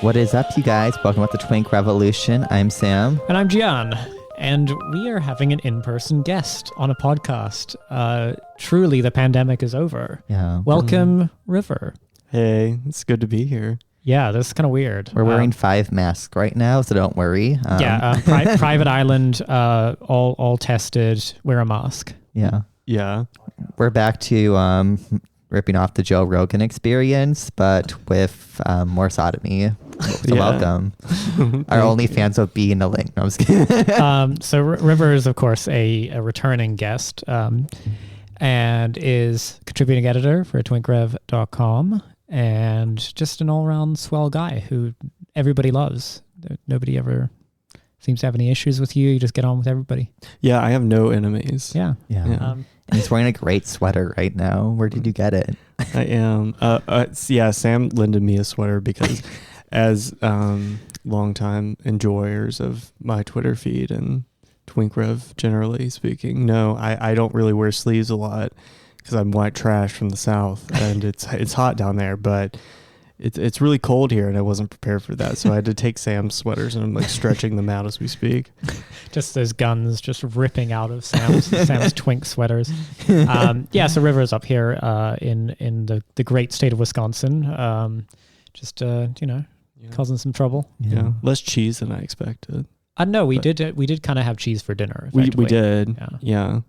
What is up, you guys? Welcome to the Twink Revolution. I'm Sam. And I'm Gian. And we are having an in-person guest on a podcast. Truly, the pandemic is over. Yeah. Welcome, River. Hey, it's good to be here. Yeah, this is kind of weird. We're wearing 5 masks right now, so don't worry. Private island, all tested, wear a mask. Yeah. Yeah. We're back to ripping off the Joe Rogan experience, but with more sodomy. So welcome. Our OnlyFans will be in the link. No, I'm just kidding. So River is, of course, a returning guest and is contributing editor for twinkrev.com and just an all-around swell guy who everybody loves. Nobody ever seems to have any issues with you. You just get on with everybody. Yeah, I have no enemies. Yeah. And he's wearing a great sweater right now. Where did you get it? I am. Sam lended me a sweater because as longtime enjoyers of my Twitter feed and TwinkRev generally speaking, no, I don't really wear sleeves a lot because I'm white trash from the South and it's hot down there, but it's really cold here and I wasn't prepared for that. So I had to take Sam's sweaters and I'm like stretching them out as we speak. Just those guns just ripping out of Sam's twink sweaters. So River's up here in the great state of Wisconsin. Causing some trouble. Yeah. Less cheese than I expected. No, we did kind of have cheese for dinner. We did. Yeah.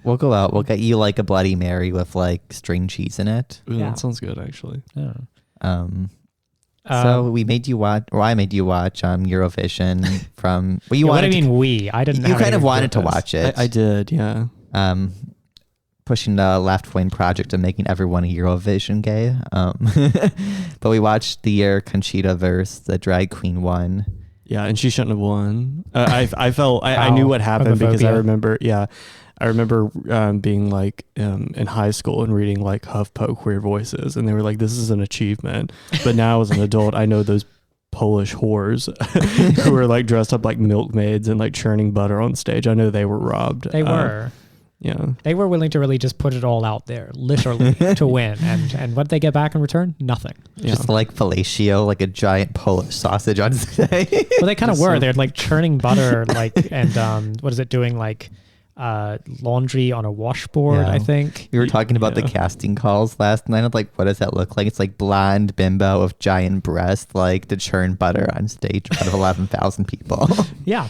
We'll go out. We'll get you like a Bloody Mary with like string cheese in it. Ooh, that sounds good actually. Yeah. So we made you watch, or I made you watch Eurovision from. Well, you what do wanted. you mean we? I didn't. You kind of wanted to watch it. I did. Yeah. Pushing the left-wing project of making everyone a Eurovision gay. But we watched the year Conchita versus the drag queen won. Yeah, and she shouldn't have won. I knew what happened because I remember. Yeah, I remember being like in high school and reading like HuffPo Queer Voices, and they were like, "This is an achievement." But now as an adult, I know those Polish whores who were like dressed up like milkmaids and like churning butter on stage. I know they were robbed. They were. Yeah. They were willing to really just put it all out there, literally, to win. And what did they get back in return? Nothing. Just like fellatio, like a giant Polish sausage on stage. Well, they kind of were. They're like churning butter, what is it, doing like laundry on a washboard, I think. We were talking about the casting calls last night. I'm like, what does that look like? It's like blonde bimbo with giant breasts, like to churn butter on stage in front of 11,000 people. Yeah.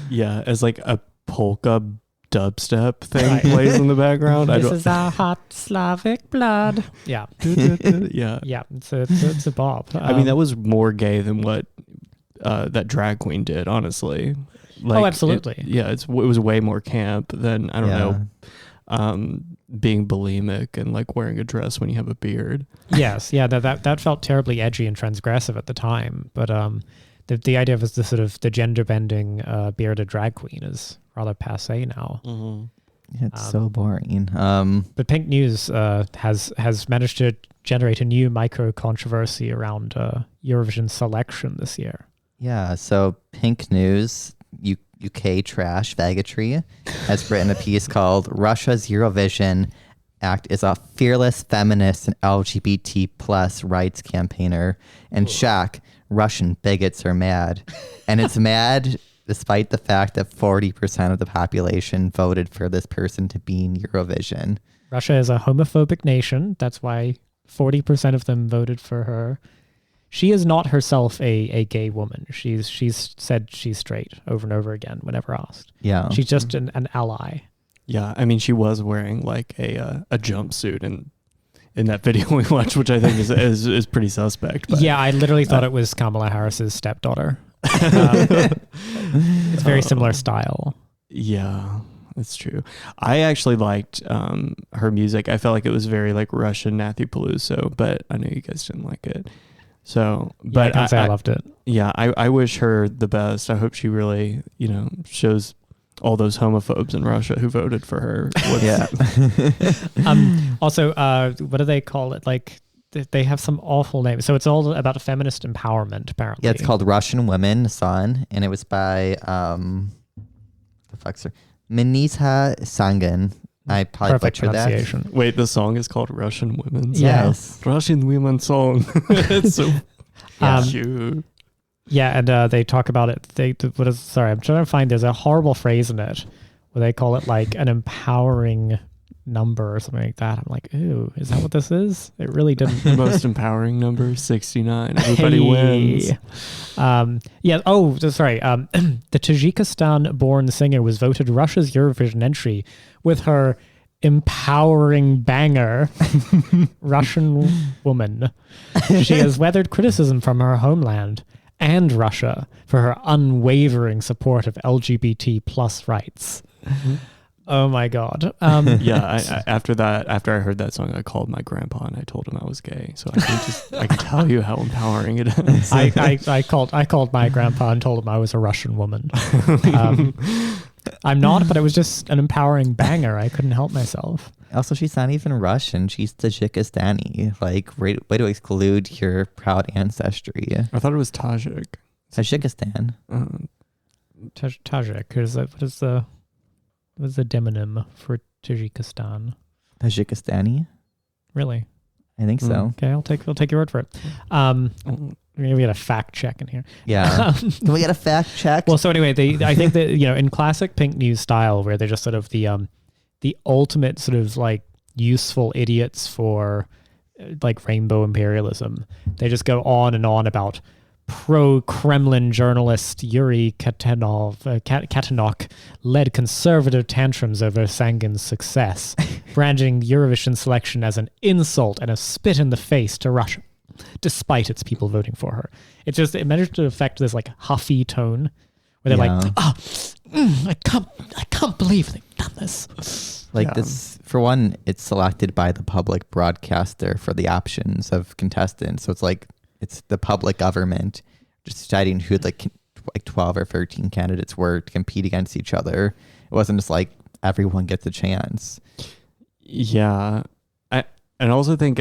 Yeah, as like a polka dubstep thing plays in the background. This is our hot Slavic blood. Yeah. Yeah. Yeah. It's a bob. I mean, that was more gay than what that drag queen did, honestly. Like, absolutely. It was way more camp than, I don't know, being bulimic and like wearing a dress when you have a beard. Yes. Yeah. That felt terribly edgy and transgressive at the time. But the idea of the sort of the gender bending bearded drag queen is rather passé now. Mm-hmm. It's so boring. But Pink News has managed to generate a new micro controversy around Eurovision selection this year. Yeah, so Pink News, UK trash faggotry, has written a piece called Russia's Eurovision Act is a fearless feminist and LGBT plus rights campaigner. And shock, Russian bigots are mad. And it's mad despite the fact that 40% of the population voted for this person to be in Eurovision. Russia is a homophobic nation. That's why 40% of them voted for her. She is not herself a gay woman. She's said she's straight over and over again whenever asked. Yeah. She's just an ally. Yeah, I mean, she was wearing like a jumpsuit in that video we watched, which I think is pretty suspect. But, yeah, I literally thought it was Kamala Harris's stepdaughter. It's very similar style. Yeah, that's true. I actually liked her music. I felt like it was very like Russian Nathy Peluso, but I know you guys didn't like it. So, but I can't say I loved it. Yeah, I wish her the best. I hope she really, shows all those homophobes in Russia who voted for her. Also, what do they call it? Like, they have some awful name. So it's all about feminist empowerment, apparently. Yeah, it's called Russian Women Son, and it was by Minisa Sangan. I probably butchered that. Wait, the song is called Russian Women's? Yes. Russian Women's Song. It's so... Yeah. Shoot. Yeah, and they talk about it. I'm trying to find. There's a horrible phrase in it where they call it like an empowering number or something like that. I'm like, ooh, is that what this is? It really didn't. The most empowering number, 69. Everybody wins. Yeah. Oh, sorry. The Tajikistan-born singer was voted Russia's Eurovision entry with her empowering banger, Russian Woman. She has weathered criticism from her homeland and Russia for her unwavering support of LGBT plus rights. Oh my God. Yeah, after I heard that song, I called my grandpa and I told him I was gay. So I can tell you how empowering it is. I called my grandpa and told him I was a Russian woman. I'm not, but it was just an empowering banger. I couldn't help myself. Also, she's not even Russian. She's Tajikistani. Like, way to exclude your proud ancestry. I thought it was Tajik. Tajikistan. Tajik. What's the demonym for Tajikistan? Tajikistani? Really? I think so. Okay, I'll take your word for it. Maybe we get a fact check in here. Yeah. Can we get a fact check? Well, so anyway, I think that, in classic Pink News style, where they're just sort of the ultimate sort of like useful idiots for like rainbow imperialism. They just go on and on about pro-Kremlin journalist Yuri Katanok led conservative tantrums over Sangin's success, branding Eurovision selection as an insult and a spit in the face to Russia, despite its people voting for her. It managed to affect this like huffy tone where they're like, I can't believe they've done this. This, for one, it's selected by the public broadcaster for the options of contestants. So it's like, it's the public government just deciding who like 12 or 13 candidates were to compete against each other. It wasn't just like everyone gets a chance. Yeah. I also think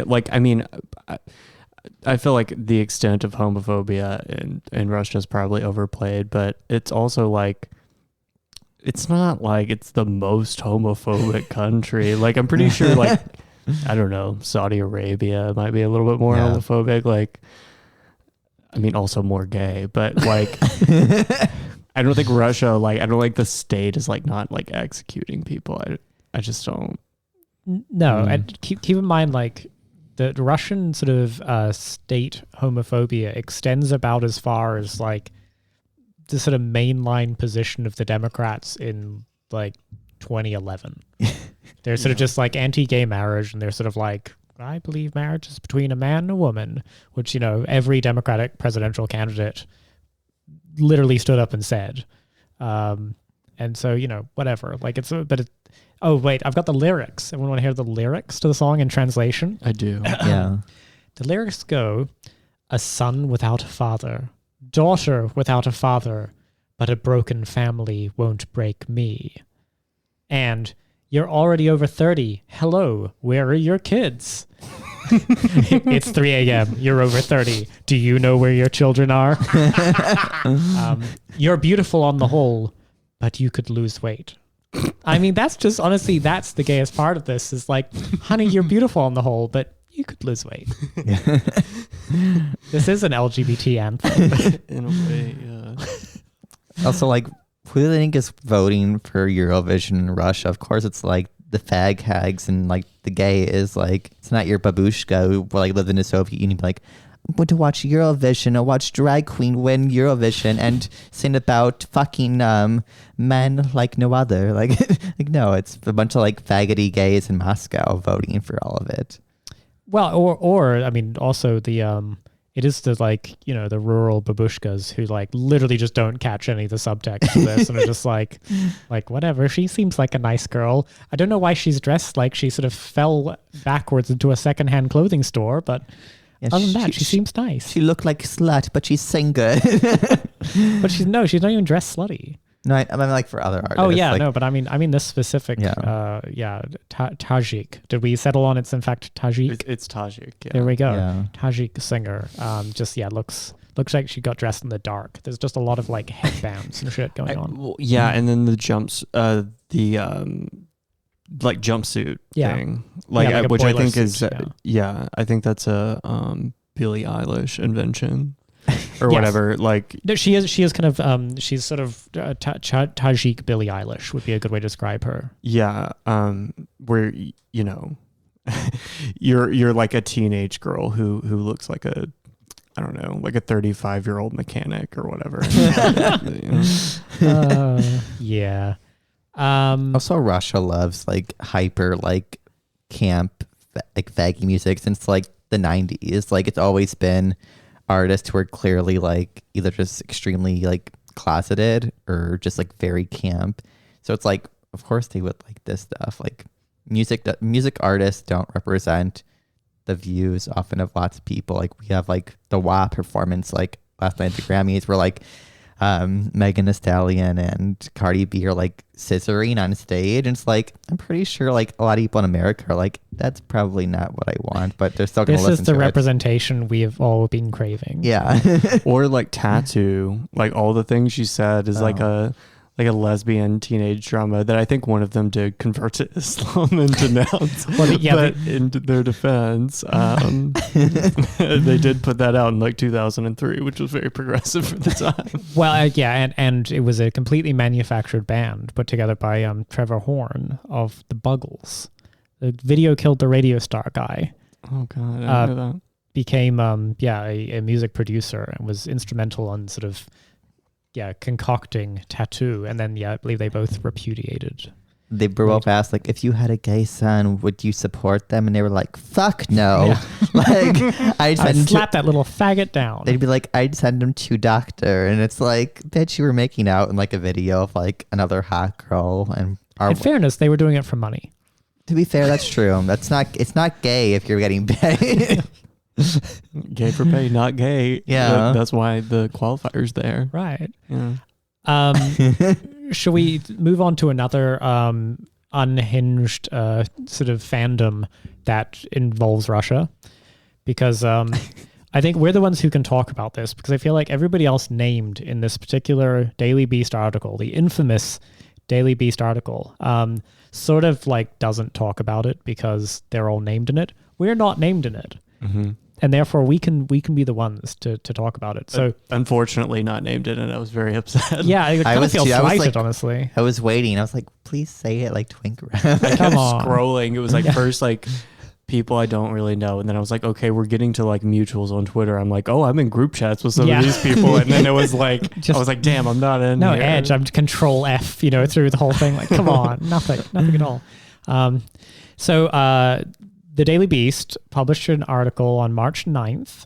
I feel like the extent of homophobia in Russia is probably overplayed, but it's also like, it's not like it's the most homophobic country. Like, I'm pretty sure like, I don't know, Saudi Arabia might be a little bit more homophobic. Like, I mean, also more gay, but like, I don't think Russia, like, I don't like the state is like not like executing people. I just don't. No, and keep in mind, like, the Russian sort of state homophobia extends about as far as like the sort of mainline position of the Democrats in like 2011. They're sort of just like anti-gay marriage, and they're sort of like, I believe marriage is between a man and a woman, which, every Democratic presidential candidate literally stood up and said. And so, whatever. Like, oh, wait, I've got the lyrics. Everyone want to hear the lyrics to the song in translation? I do. Yeah. The lyrics go, a son without a father, daughter without a father, but a broken family won't break me. And you're already over 30. Hello, where are your kids? It's 3 a.m. You're over 30. Do you know where your children are? You're beautiful on the whole, but you could lose weight. I mean, that's just, honestly, that's the gayest part of this is like, honey, you're beautiful on the whole, but you could lose weight. This is an LGBT anthem. In a way, yeah. Also, like, who do they think is voting for Eurovision in Russia? Of course, it's like the fag hags, and like the gay is like, it's not your babushka who like lived in the Soviet Union. Like, I went to watch Eurovision. I watched drag queen win Eurovision and sing about fucking men like no other. Like, no, it's a bunch of like faggoty gays in Moscow voting for all of it. Well, or I mean, also the it is the like, the rural babushkas who like literally just don't catch any of the subtext of this and are just like whatever. She seems like a nice girl. I don't know why she's dressed like she sort of fell backwards into a secondhand clothing store, but other than that, she seems nice. She looked like a slut, but she's sing good. But she's not even dressed slutty. No, I mean like for other artists. Oh yeah, like, no, but I mean this specific, Tajik. Did we settle on it's in fact Tajik? It's Tajik. Yeah. There we go. Yeah. Tajik singer. Looks like she got dressed in the dark. There's just a lot of like headbands and shit going on. Well, yeah, and then the like jumpsuit thing, which I think is I think that's a Billie Eilish invention. or whatever. Like no, she is kind of she's sort of Tajik Billie Eilish would be a good way to describe her. Yeah, where you know, you're like a teenage girl who looks like a, I don't know, like a 35-year-old mechanic or whatever. Yeah. Also, Russia loves like hyper like camp like faggy music since like the 90s. Like it's always been artists who are clearly like either just extremely like closeted or just like very camp. So it's like, of course they would like this stuff. Like music artists don't represent the views often of lots of people. Like we have like the WA performance like last night at the Grammys where like Megan Thee Stallion and Cardi B are like scissoring on stage, and it's like I'm pretty sure like a lot of people in America are like, that's probably not what I want, but they're still gonna listen to it. This is the representation we have all been craving. Yeah. Or like Tattoo, like all the things she said is like a lesbian teenage drama that I think one of them did convert to Islam and denounce. But in their defense, they did put that out in like 2003, which was very progressive for the time. Well, yeah, and it was a completely manufactured band put together by Trevor Horn of the Buggles. The video killed the radio star guy. Oh God, I didn't know that. Became a music producer and was instrumental in sort of concocting Tattoo, and then I believe they both repudiated. They were both asked like, if you had a gay son, would you support them? And they were like, fuck no. Yeah. Like I'd slap that little faggot down. They'd be like, I'd send him to doctor, and it's like, bitch, you were making out in like a video of like another hot girl. And in fairness, they were doing it for money. To be fair, that's true. It's not gay if you're getting paid. Gay for pay, not gay. Yeah, that's why the qualifier's there. Right. Yeah. Should we move on to another unhinged sort of fandom that involves Russia? Because I think we're the ones who can talk about this, because I feel like everybody else named in this particular Daily Beast article, the infamous Daily Beast article, sort of like doesn't talk about it because they're all named in it. We're not named in it. Mm-hmm. And therefore we can be the ones to talk about it. So unfortunately not named in it. I was very upset. Yeah, I kind of feel slighted, honestly. I was waiting. I was like, please say it like Twink Rev. I kept scrolling. It was like first like people I don't really know. And then I was like, okay, we're getting to like mutuals on Twitter. I'm like, oh, I'm in group chats with some of these people. And then it was like, I was like, damn, I'm not in here. Edge. I'm Control F, through the whole thing. Like, come on, nothing at all. The Daily Beast published an article on March 9th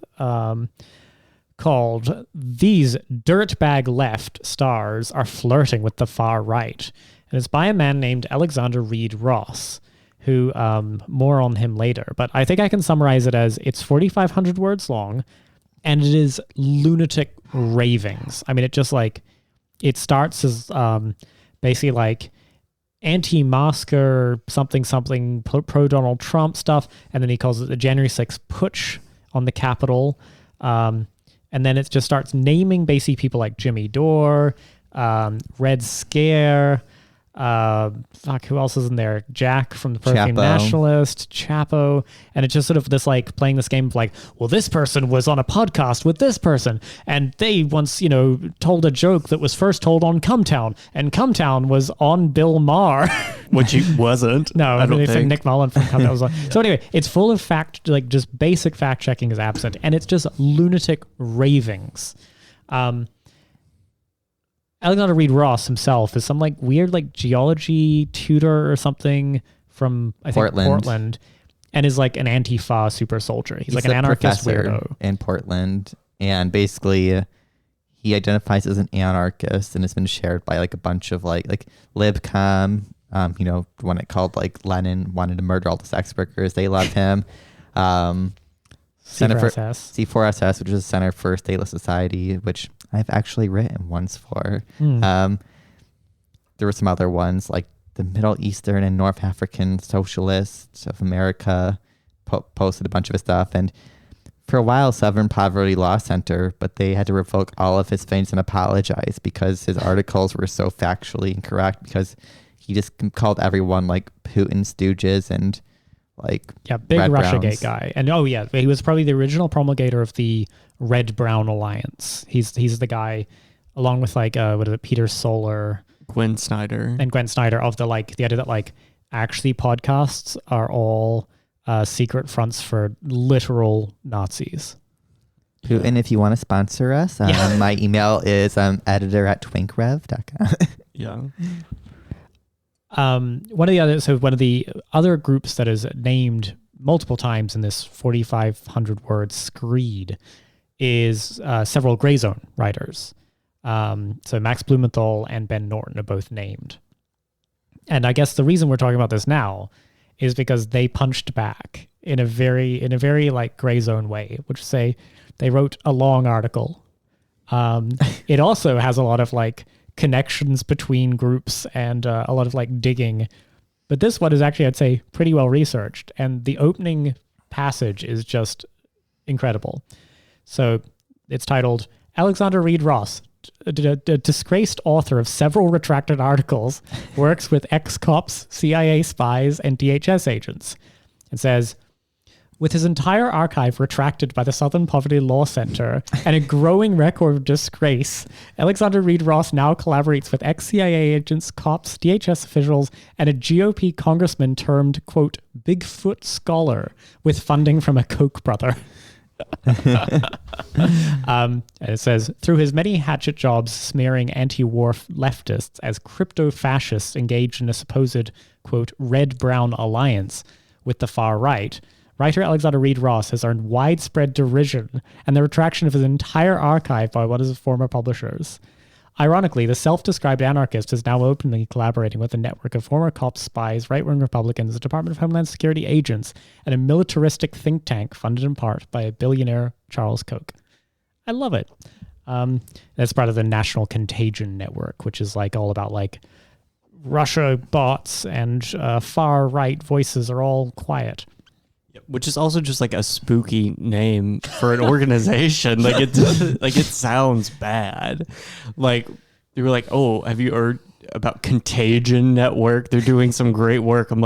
called "These Dirtbag Left Stars Are Flirting with the Far Right." And it's by a man named Alexander Reid Ross, who, more on him later. But I think I can summarize it as it's 4,500 words long, and it is lunatic ravings. I mean, it just like, it starts as basically like, anti-masker something pro-Donald Trump stuff, and then he calls it the January 6th putsch on the Capitol, and then it just starts naming basically people like Jimmy Dore, Red Scare, who else is in there? Jack from the Perfume Nationalist, Chapo, and it's just sort of this like playing this game of like, well, this person was on a podcast with this person, and they once told a joke that was first told on Cumtown, and Cumtown was on Bill Maher, which he wasn't. No, I don't think Nick Mullen from Cumtown was on. Yeah. So anyway, it's full of just basic fact checking is absent, and it's just lunatic ravings. Alexander Reid Ross himself is some like weird like geology tutor or something from I think Portland, and is like an Antifa super soldier. He's like an anarchist weirdo in Portland, and basically he identifies as an anarchist and has been shared by like a bunch of like LibCom. When it called like Lenin wanted to murder all the sex workers, they love him. C4SS, which is the Center for Stateless Society, which I've actually written once for. There were some other ones like the Middle Eastern and North African Socialists of America posted a bunch of his stuff. And for a while, Southern Poverty Law Center, but they had to revoke all of his things and apologize because his articles were so factually incorrect, because he just called everyone like Putin stooges and big Red Russiagate Browns. guy. And he was probably the original promulgator of the Red Brown Alliance. He's the guy, along with Peter Solar, Gwen Snyder, and Gwen Snyder, of the idea that actually podcasts are all secret fronts for literal Nazis. And if you want to sponsor us, my email is editor@twinkrev.com. Yeah. One of the other groups that is named multiple times in this 4,500 word screed is several Grayzone writers. So Max Blumenthal and Ben Norton are both named. And I guess the reason we're talking about this now is because they punched back in a very Grayzone way, which say they wrote a long article. It also has a lot of connections between groups and a lot of digging. But this one is actually, I'd say, pretty well researched. And the opening passage is just incredible. So it's titled, Alexander Reid Ross, a disgraced author of several retracted articles, works with ex-cops, CIA spies, and DHS agents. It says, with his entire archive retracted by the Southern Poverty Law Center and a growing record of disgrace, Alexander Reid Ross now collaborates with ex-CIA agents, cops, DHS officials, and a GOP congressman termed, quote, Bigfoot Scholar, with funding from a Koch brother. And it says, through his many hatchet jobs smearing anti-war leftists as crypto-fascists engaged in a supposed, quote, red-brown alliance with the far right, writer Alexander Reid Ross has earned widespread derision and the retraction of his entire archive by one of his former publishers. Ironically, the self-described anarchist is now openly collaborating with a network of former cops, spies, right-wing Republicans, the Department of Homeland Security agents, and a militaristic think tank funded in part by a billionaire Charles Koch. I love it. That's part of the National Contagion Network, which is all about Russia bots and far-right voices are all quiet. Which is also just a spooky name for an organization. It sounds bad. They were oh, have you heard about Contagion Network? They're doing some great work. I'm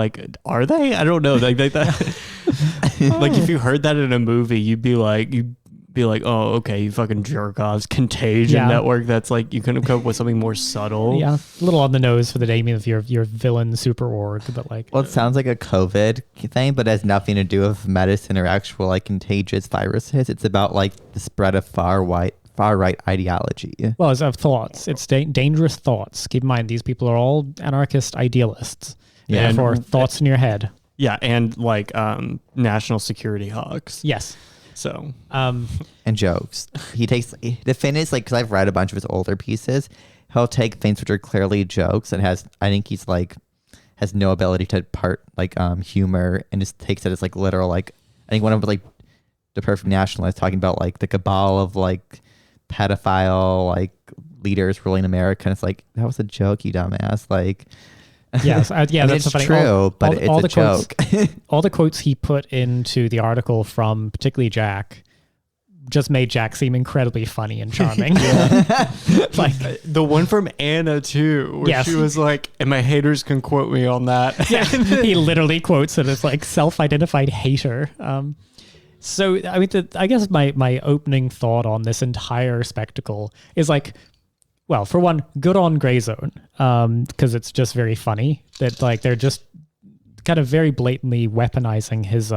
are they? I don't know. That. If you heard that in a movie, you'd be oh, okay, you fucking jerk offs. Contagion Network. That's you couldn't come up with something more subtle. Yeah, a little on the nose for the naming of your villain super org, but Well, it sounds like a COVID thing, but it has nothing to do with medicine or actual contagious viruses. It's about the spread of far right ideology. Well, it's thoughts. It's dangerous thoughts. Keep in mind, these people are all anarchist idealists. Yeah. And therefore, thoughts in your head. Yeah, and national security hawks. Yes. So, and jokes. The thing is, because I've read a bunch of his older pieces, he'll take things which are clearly jokes and I think he's has no ability to part humor and just takes it as literal. I think one of the Perfect Nationalist talking about the cabal of pedophile leaders ruling America. And it's that was a joke, you dumbass. Yes, that's it's funny. true, but it's a joke. All the quotes he put into the article from particularly Jack just made Jack seem incredibly funny and charming. The one from Anna too, where she was and my haters can quote me on that. Yeah, he literally quotes it as self-identified hater. So I mean, I guess my opening thought on this entire spectacle is well, for one, good on Grayzone, because it's just very funny that they're just kind of very blatantly weaponizing his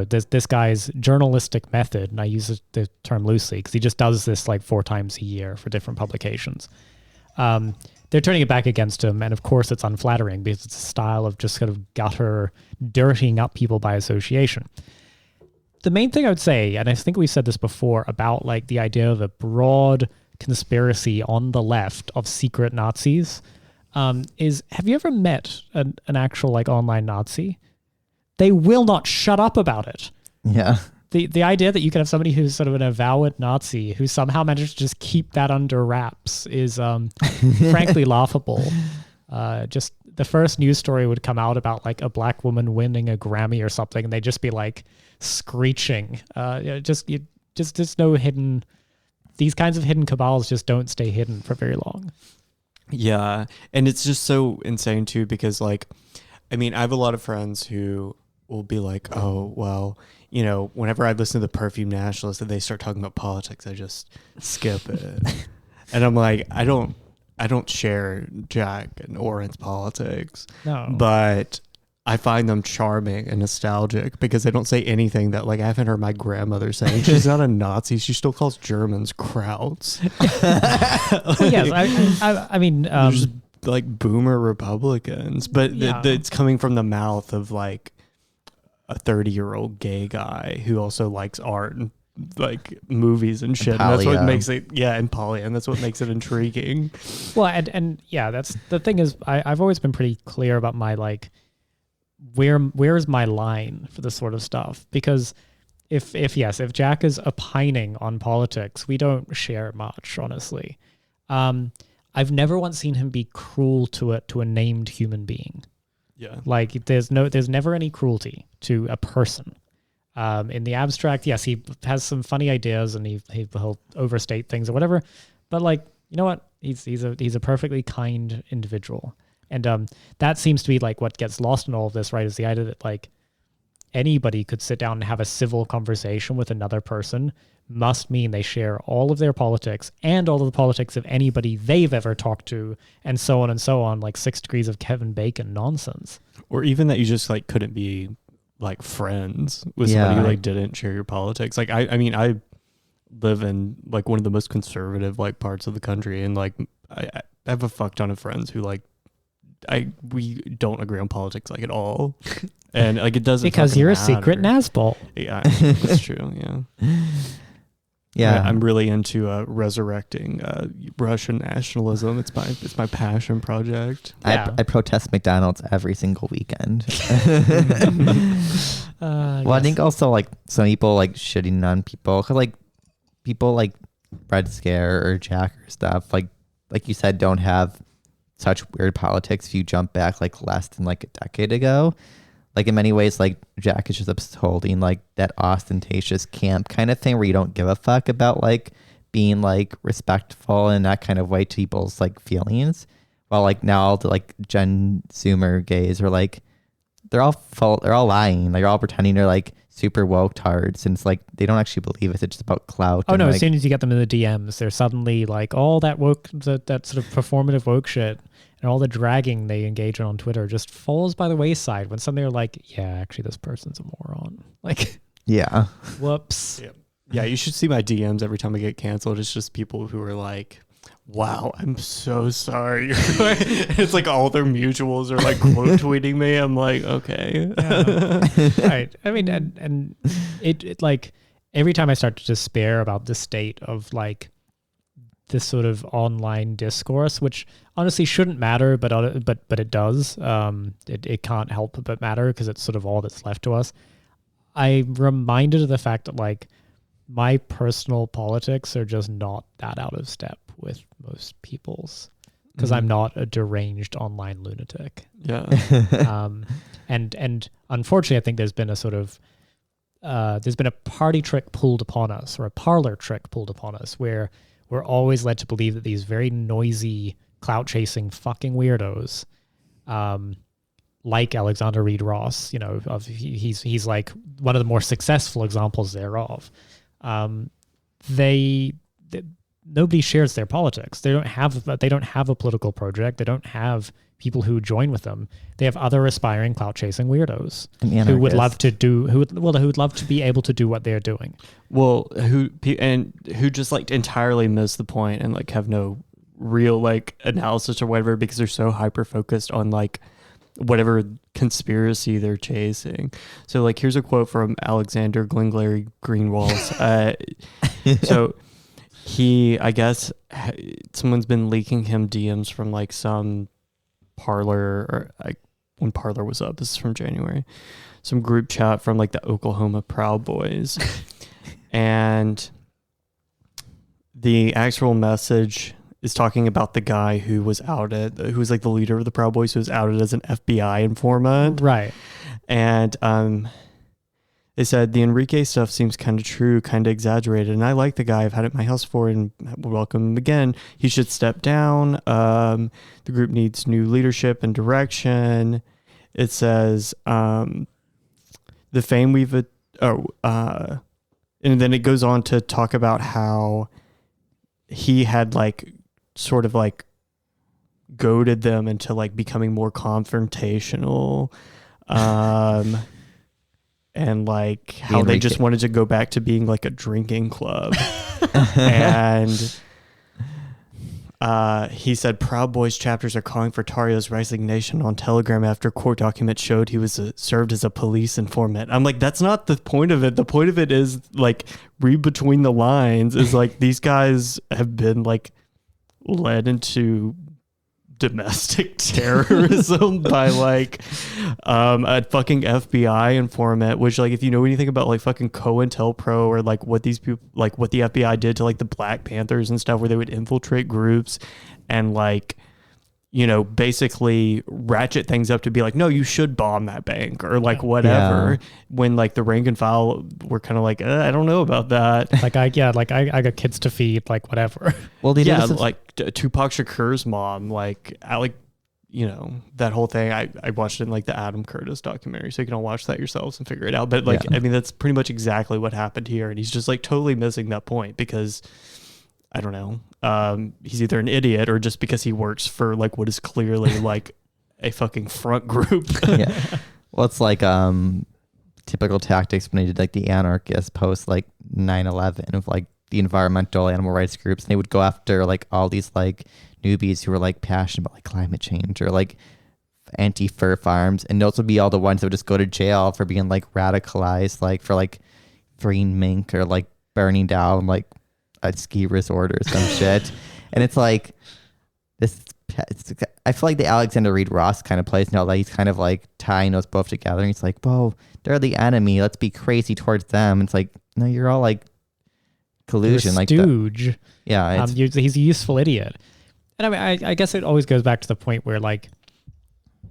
this guy's journalistic method, and I use the term loosely because he just does this 4 times a year for different publications. They're turning it back against him, and of course it's unflattering because it's a style of just kind of gutter dirtying up people by association. The main thing I would say, and I think we said this before about the idea of a broad conspiracy on the left of secret Nazis, is have you ever met an actual online Nazi? They will not shut up about it. Yeah. The idea that you can have somebody who's sort of an avowed Nazi who somehow manages to just keep that under wraps is frankly laughable. Just the first news story would come out about a black woman winning a Grammy or something, and they'd just be screeching. Just no hidden. These kinds of hidden cabals just don't stay hidden for very long. Yeah. And it's just so insane too, because I have a lot of friends who will be like, oh, well, you know, whenever I listen to the Perfume Nationalists and they start talking about politics, I just skip it. And I'm like, I don't share Jack and Oren's politics, No. but I find them charming and nostalgic because they don't say anything that, like, I haven't heard my grandmother saying. She's not a Nazi. She still calls Germans Krauts. Well, yes, I mean, They're just like boomer Republicans, but it's coming from the mouth of like a 30-year-old gay guy who also likes art and like movies and shit. And that's what makes it, and poly, and that's what makes it intriguing. Well, and yeah, that's the thing is, I've always been pretty clear about my like, where's my line for this sort of stuff? Because if Jack is opining on politics, we don't share much, honestly. I've never once seen him be cruel to a named human being. Yeah. Like there's never any cruelty to a person. In the abstract, yes, he has some funny ideas and he'll overstate things or whatever. But like, you know what? He's a perfectly kind individual. And that seems to be like what gets lost in all of this, right? Is the idea that like anybody could sit down and have a civil conversation with another person must mean they share all of their politics and all of the politics of anybody they've ever talked to, and so on, like 6 degrees of Kevin Bacon nonsense. Or even that you just like couldn't be like friends with somebody who like didn't share your politics. Like I mean, I live in like one of the most conservative like parts of the country, and like I have a fuck ton of friends who like we don't agree on politics like at all. And like it doesn't because you're matter. A secret Nazbol. Yeah, that's true. Yeah. Yeah, I'm really into resurrecting Russian nationalism. It's my passion project. I protest McDonald's every single weekend. Well, I think also like some people like shitting on people, 'cause like people like Red Scare or Jack or stuff like you said don't have such weird politics. If you jump back like less than like a decade ago, like in many ways, like Jack is just upholding like that ostentatious camp kind of thing where you don't give a fuck about like being like respectful in that kind of way to people's like feelings. While like now the like Gen Zoomer gays are like, they're all lying. Like, they're all pretending they're like super woke tards, and it's like they don't actually believe it. It's just about clout. Oh no! Like, as soon as you get them in the DMs, they're suddenly like all that woke, that sort of performative woke shit, and all the dragging they engage in on Twitter just falls by the wayside when suddenly they're like, yeah, actually, this person's a moron. Like, yeah, whoops. Yeah, you should see my DMs every time I get canceled. It's just people who are like, wow, I'm so sorry. It's like all their mutuals are like quote tweeting me. I'm like, okay. Yeah. Right. I mean, and it like every time I start to despair about the state of like this sort of online discourse, which honestly shouldn't matter, but it does. It can't help but matter because it's sort of all that's left to us. I'm reminded of the fact that like my personal politics are just not that out of step with most people's, because I'm not a deranged online lunatic. Yeah. And unfortunately, I think there's been a sort of there's been a party trick pulled upon us, or a parlor trick pulled upon us, where we're always led to believe that these very noisy, clout chasing fucking weirdos, like Alexander Reid Ross, you know, he's like one of the more successful examples thereof. Nobody shares their politics. They don't have a political project. They don't have people who join with them. They have other aspiring clout chasing weirdos who would love to be able to do what they're doing. Well, who just like entirely miss the point and like have no real like analysis or whatever, because they're so hyper focused on like whatever conspiracy they're chasing. So like here's a quote from Alexander Glengarry Greenwalls. So I guess someone's been leaking him DMs from like some Parlor, or like when Parlor was up, this is from January, some group chat from like the Oklahoma Proud Boys. And the actual message is talking about the guy who was outed, who was like the leader of the Proud Boys, who was outed as an FBI informant. Right. And they said the Enrique stuff seems kind of true, kind of exaggerated, and I like the guy. I've had it at my house before and would welcome him again. He should step down. The group needs new leadership and direction. It says the fame and then it goes on to talk about how he had like sort of like goaded them into like becoming more confrontational, and like how they just wanted to go back to being like a drinking club. And he said Proud Boys chapters are calling for Tario's resignation on Telegram after court documents showed he was served as a police informant. I'm like, that's not the point of it. The point of it is like, read between the lines, is like these guys have been like led into domestic terrorism by like a fucking FBI informant, which like if you know anything about like fucking COINTELPRO or like what these people, like what the FBI did to like the Black Panthers and stuff, where they would infiltrate groups and like, you know, basically ratchet things up to be like, no, you should bomb that bank or like whatever. Yeah. When like the rank and file were kind of like, I don't know about that. Like I got kids to feed, like whatever. Well, like Tupac Shakur's mom, like you know, that whole thing. I watched it in like the Adam Curtis documentary, so you can all watch that yourselves and figure it out. But like, I mean, that's pretty much exactly what happened here, and he's just like totally missing that point because I don't know. He's either an idiot or just because he works for like what is clearly like a fucking front group. Yeah. Well, it's like typical tactics when they did like the anarchists post like 9/11 of like the environmental animal rights groups, and they would go after like all these like newbies who were like passionate about like climate change or like anti-fur farms, and those would be all the ones that would just go to jail for being like radicalized, like for like freeing mink or like burning down like a ski resort or some shit. And it's like I feel like the Alexander Reid Ross kind of plays now, like he's kind of like tying those both together, and he's like, whoa, they're the enemy, let's be crazy towards them. It's like, no, you're all like collusion, you're a like stooge. Yeah, he's a useful idiot. And I mean, I guess it always goes back to the point where like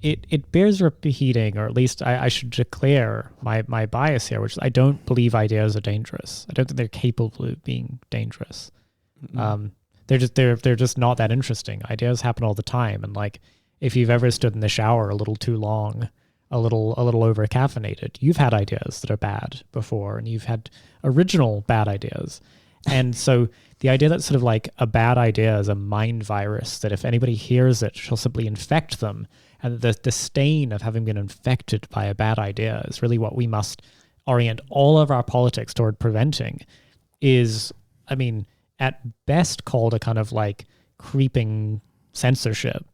it bears repeating, or at least I should declare my bias here, which is I don't believe ideas are dangerous. I don't think they're capable of being dangerous. Mm-hmm. They're just not that interesting. Ideas happen all the time, and like if you've ever stood in the shower a little too long, a little over caffeinated, you've had ideas that are bad before, and you've had original bad ideas. And so the idea that sort of like a bad idea is a mind virus, that if anybody hears it, she'll simply infect them. And the stain of having been infected by a bad idea is really what we must orient all of our politics toward preventing, is, I mean, at best called a kind of like creeping censorship.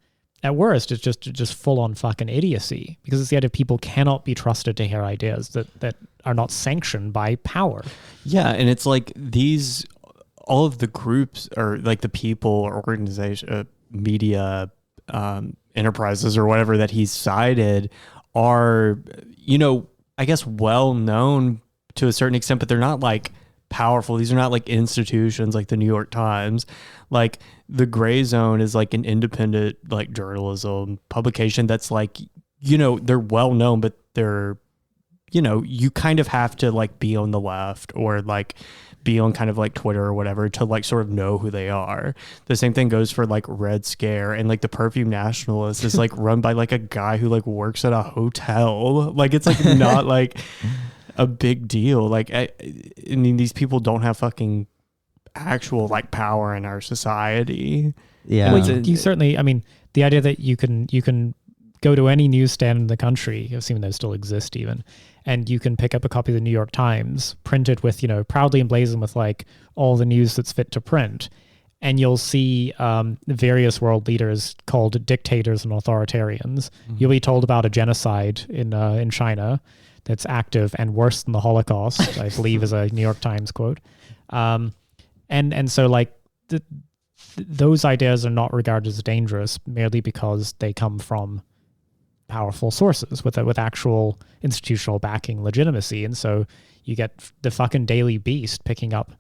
At worst, it's just full-on fucking idiocy, because it's the idea people cannot be trusted to hear ideas that are not sanctioned by power. Yeah, and it's like all of the groups or like the people or organization, media, enterprises or whatever that he's cited are, you know, I guess well known to a certain extent, but they're not like powerful. These are not like institutions like the New York Times. Like the Grayzone is like an independent like journalism publication that's like, you know, they're well known, but they're, you know, you kind of have to like be on the left or like be on kind of like Twitter or whatever to like sort of know who they are. The same thing goes for like Red Scare, and like the Perfume Nationalist is like run by like a guy who like works at a hotel. Like it's like not like a big deal. Like I mean, these people don't have fucking actual like power in our society. Yeah. Well, you certainly, I mean, the idea that you can go to any newsstand in the country, assuming those still exist even, and you can pick up a copy of the New York Times, printed with, you know, proudly emblazoned with like all the news that's fit to print. And you'll see various world leaders called dictators and authoritarians. Mm-hmm. You'll be told about a genocide in China that's active and worse than the Holocaust, I believe is a New York Times quote. And so like those ideas are not regarded as dangerous merely because they come from powerful sources with actual institutional backing legitimacy. And so you get the fucking Daily Beast picking up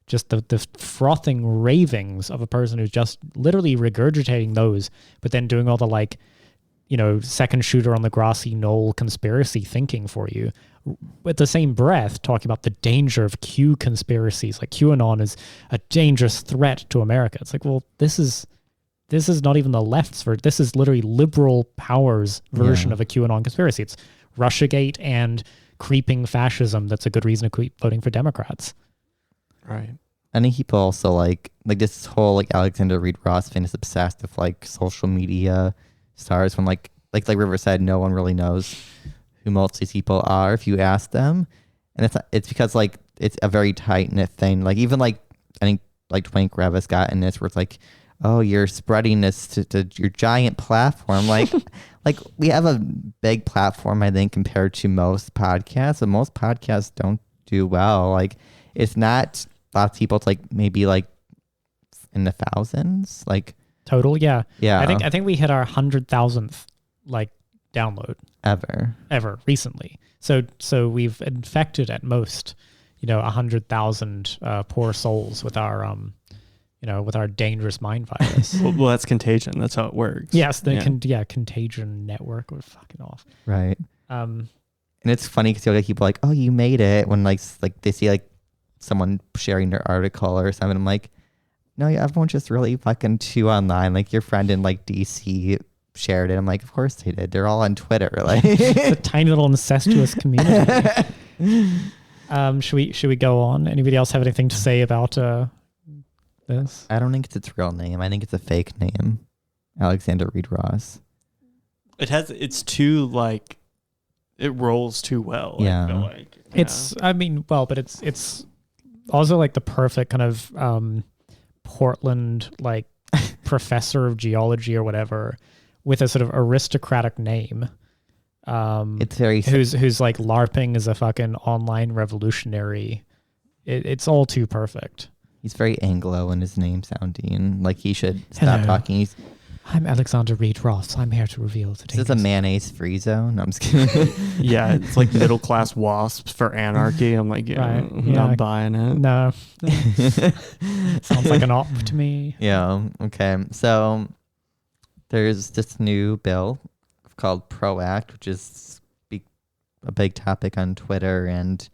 just the frothing ravings of a person who's just literally regurgitating those, but then doing all the like, you know, second shooter on the grassy knoll conspiracy thinking for you. With the same breath, talking about the danger of Q conspiracies, like QAnon is a dangerous threat to America. It's like, well, this is not even the left's version. This is literally liberal power's version of a QAnon conspiracy. It's Russiagate and creeping fascism that's a good reason to keep voting for Democrats. Right. I think people also like this whole like Alexander Reid Ross thing is obsessed with like social media stars when like River said, no one really knows who most of these people are if you ask them. And it's because like it's a very tight knit thing. Like even like I think like Twink Rev has gotten this where it's like, oh, you're spreading this to your giant platform. Like like we have a big platform, I think, compared to most podcasts, but most podcasts don't do well. Like it's not lots of people. It's like maybe like in the thousands, like total. Yeah. Yeah. I think we hit our 100,000th like download ever recently. So we've infected at most, 100,000 poor souls with our with our dangerous mind virus. Well, that's contagion. That's how it works. Yes, contagion network. We're fucking off. Right. And it's funny because you'll get people like, oh, you made it, when like they see like someone sharing their article or something. I'm like, no, everyone's just really fucking too online. Like your friend in like DC shared it. I'm like, of course they did. They're all on Twitter. Like it's a tiny little incestuous community. Should we go on? Anybody else have anything to say about this? I don't think it's its real name. I think it's a fake name. Alexander Reid Ross. It's too like, it rolls too well. Yeah. I feel like. But it's also like the perfect kind of Portland like professor of geology or whatever with a sort of aristocratic name. It's very who's like LARPing as a fucking online revolutionary. It's all too perfect. He's very Anglo in his name sounding. Like he should stop talking. I'm Alexander Reid Ross. I'm here to reveal today. This is a mayonnaise-free zone. No, I'm just kidding. Yeah, it's like middle-class wasps for anarchy. I'm like, not buying it. No. Sounds like an op to me. Yeah, okay. So there's this new bill called PRO Act, which is a big topic on Twitter and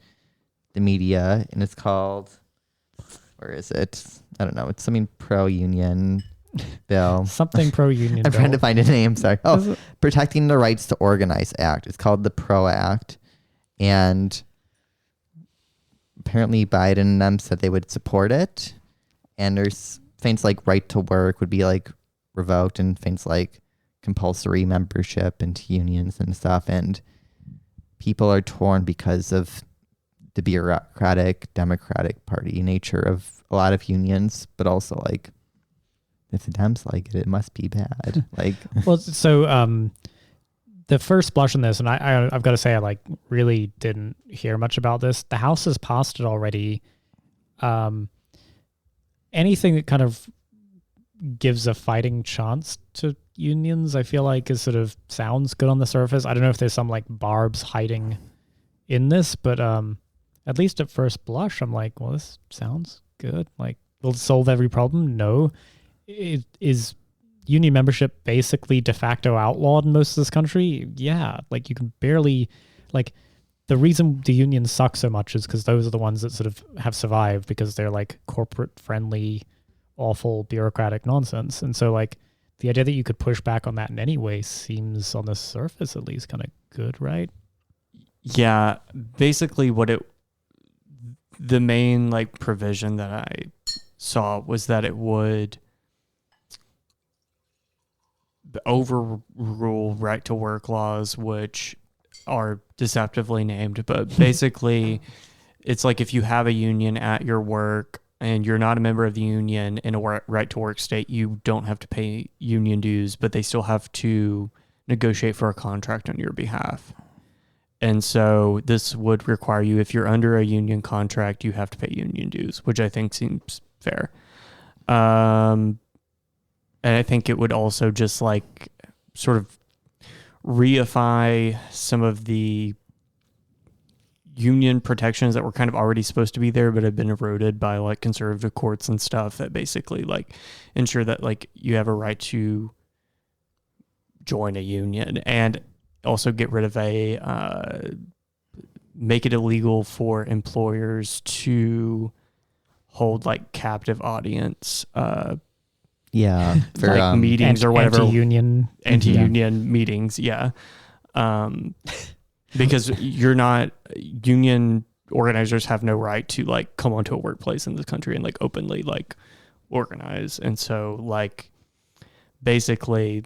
the media, and it's called, where is it? I don't know. It's something pro-union bill. Something pro-union I'm trying to find a name, sorry. Oh, Protecting the Rights to Organize Act. It's called the PRO Act. And apparently Biden and them said they would support it. And there's things like right to work would be like revoked, and things like compulsory membership into unions and stuff. And people are torn because of the bureaucratic Democratic Party nature of a lot of unions, but also like if the Dems like it, it must be bad. Like, well, so the first blush on this, and I've got to say, I like really didn't hear much about this. The House has passed it already. Anything that kind of gives a fighting chance to unions, I feel like is sort of sounds good on the surface. I don't know if there's some like barbs hiding in this, but at least at first blush, I'm like, well, this sounds good. Like, will it solve every problem? No. Is union membership basically de facto outlawed in most of this country? Yeah. Like you can barely, like the reason the unions suck so much is because those are the ones that sort of have survived because they're like corporate friendly, awful bureaucratic nonsense. And so like the idea that you could push back on that in any way seems on the surface at least kind of good, right? Yeah. Basically the main like provision that I saw was that it would overrule right to work laws, which are deceptively named, but basically it's like if you have a union at your work and you're not a member of the union in a right to work state, you don't have to pay union dues, but they still have to negotiate for a contract on your behalf. And so this would require you, if you're under a union contract, you have to pay union dues, which I think seems fair. And I think it would also just like sort of reify some of the union protections that were kind of already supposed to be there, but have been eroded by like conservative courts and stuff that basically like ensure that like you have a right to join a union, and also get rid of make it illegal for employers to hold like captive audience, for like meetings or whatever, anti-union meetings. Yeah. because you're not union organizers have no right to like come onto a workplace in this country and like openly like organize. And so like basically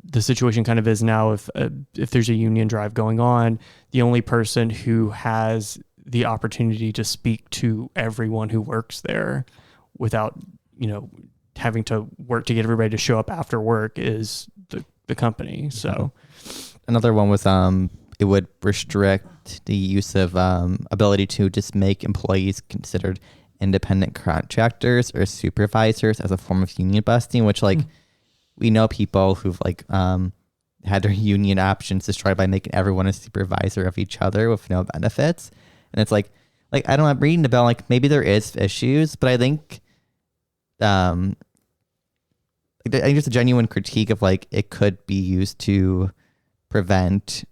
the situation kind of is now if there's a union drive going on, the only person who has the opportunity to speak to everyone who works there without, you know, having to work to get everybody to show up after work is the company. So another one was it would restrict the use of ability to just make employees considered independent contractors or supervisors as a form of union busting, which like we know people who've like had their union options destroyed by making everyone a supervisor of each other with no benefits. And it's like I don't know, I'm reading the bill, like maybe there is issues, but I think I think there's a genuine critique of like it could be used to prevent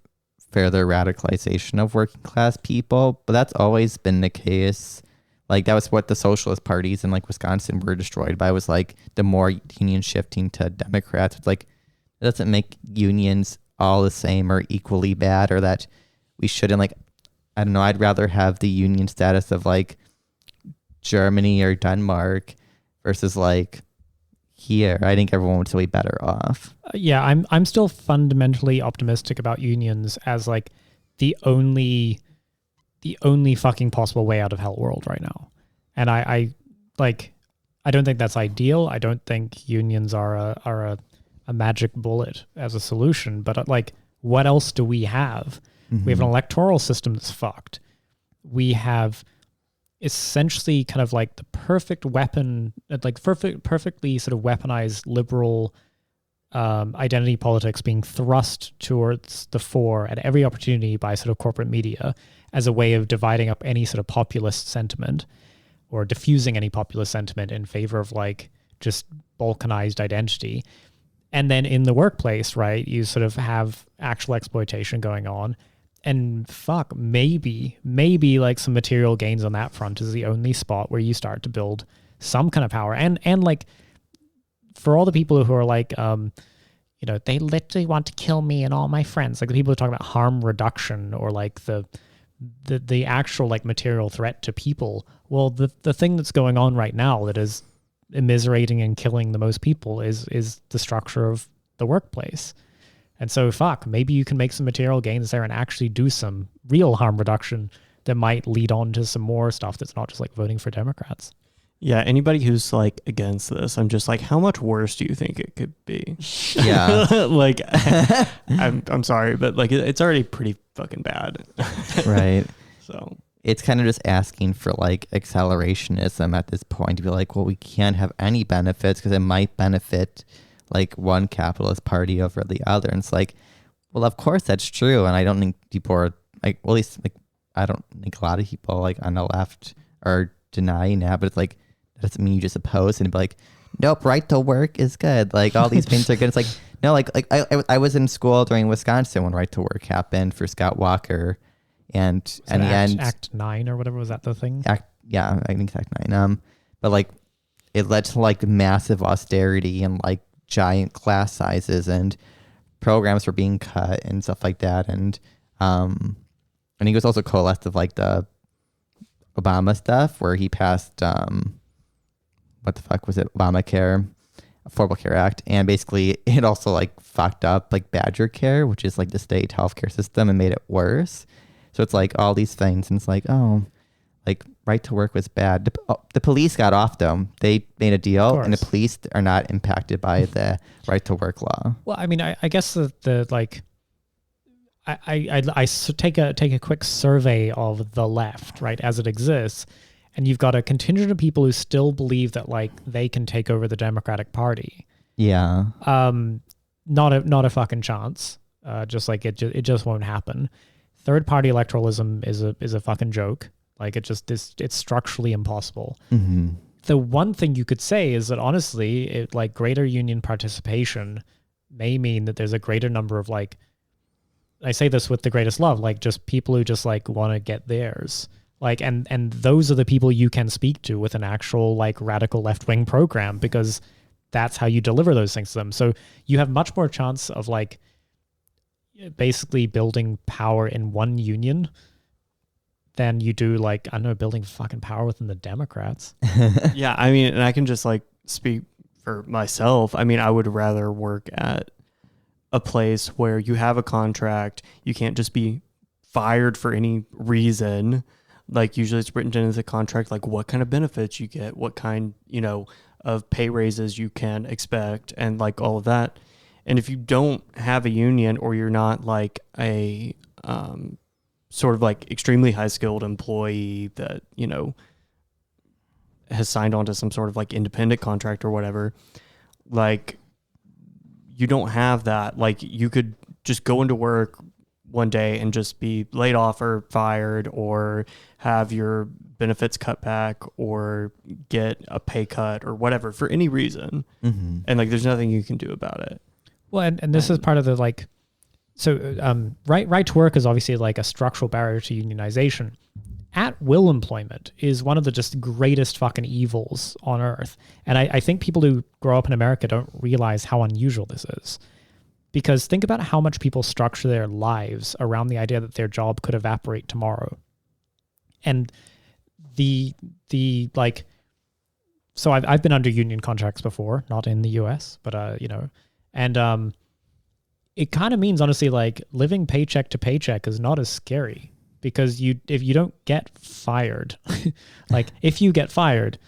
further radicalization of working class people, but that's always been the case. Like that was what the socialist parties in like Wisconsin were destroyed by, was like the more union shifting to Democrats. It's like it doesn't make unions all the same or equally bad, or that we shouldn't, like, I don't know, I'd rather have the union status of like Germany or Denmark versus like here. I think everyone would still be better off. Yeah, I'm still fundamentally optimistic about unions as like the only fucking possible way out of hell world right now. And I don't think that's ideal. I don't think unions are a magic bullet as a solution, but like what else do we have? Mm-hmm. We have an electoral system that's fucked. We have essentially kind of like the perfect weapon, like perfectly sort of weaponized liberal identity politics being thrust towards the fore at every opportunity by sort of corporate media as a way of dividing up any sort of populist sentiment or diffusing any populist sentiment in favor of like just balkanized identity. And then in the workplace, right, you sort of have actual exploitation going on. And fuck, maybe like some material gains on that front is the only spot where you start to build some kind of power. And like for all the people who are like, you know, they literally want to kill me and all my friends, like the people who talk about harm reduction or like the actual like material threat to people. Well, the thing that's going on right now that is immiserating and killing the most people is the structure of the workplace. And so fuck, maybe you can make some material gains there and actually do some real harm reduction that might lead on to some more stuff that's not just like voting for Democrats. Yeah, anybody who's like against this, I'm just like, how much worse do you think it could be? Yeah. Like, I'm sorry, but like it's already pretty fucking bad. Right. So it's kind of just asking for like accelerationism at this point to be like, well, we can't have any benefits because it might benefit like one capitalist party over the other. And it's like, well, of course that's true. And I don't think people are like, well, at least like, I don't think a lot of people like on the left are denying that, but it's like, that doesn't mean you just oppose and be like, nope, right to work is good. Like all these things are good. It's like, no, like I was in school during Wisconsin when right to work happened for Scott Walker. And in the end, Act 9 or whatever, was that the thing? Yeah, I think it's Act 9. But like it led to like massive austerity and like giant class sizes, and programs were being cut and stuff like that. And I think it was also coalesced of like the Obama stuff where he passed what the fuck was it, Obamacare, Affordable Care Act, and basically it also like fucked up like Badger Care, which is like the state healthcare system, and made it worse. So it's like all these things, and it's like, oh, like right to work was bad. The police got off them. They made a deal, and the police are not impacted by the right to work law. Well, I mean, I guess the like, I take a quick survey of the left, right, as it exists, and you've got a contingent of people who still believe that like they can take over the Democratic Party. Yeah. Not a fucking chance. Just like it just won't happen. Third party electoralism is a fucking joke. Like it's structurally impossible. Mm-hmm. The one thing you could say is that honestly, like greater union participation may mean that there's a greater number of like, I say this with the greatest love, like just people who just like want to get theirs. Like, and those are the people you can speak to with an actual like radical left-wing program, because that's how you deliver those things to them. So you have much more chance of like, basically building power in one union than you do like, I don't know, building fucking power within the Democrats. Yeah, I mean, and I can just like speak for myself. I mean, I would rather work at a place where you have a contract. You can't just be fired for any reason. Like usually it's written into the contract, like what kind of benefits you get, what kind, of pay raises you can expect, and like all of that. And if you don't have a union, or you're not like a sort of like extremely high skilled employee that, has signed on to some sort of like independent contract or whatever, like you don't have that. Like you could just go into work one day and just be laid off or fired, or have your benefits cut back, or get a pay cut or whatever for any reason. Mm-hmm. And like, there's nothing you can do about it. Well, and this is part of the like, so right to work is obviously like a structural barrier to unionization. At will employment is one of the just greatest fucking evils on earth. And I think people who grow up in America don't realize how unusual this is. Because think about how much people structure their lives around the idea that their job could evaporate tomorrow. And the like, so I've been under union contracts before, not in the US, but and it kind of means honestly like living paycheck to paycheck is not as scary, because if you don't get fired, like if you get fired,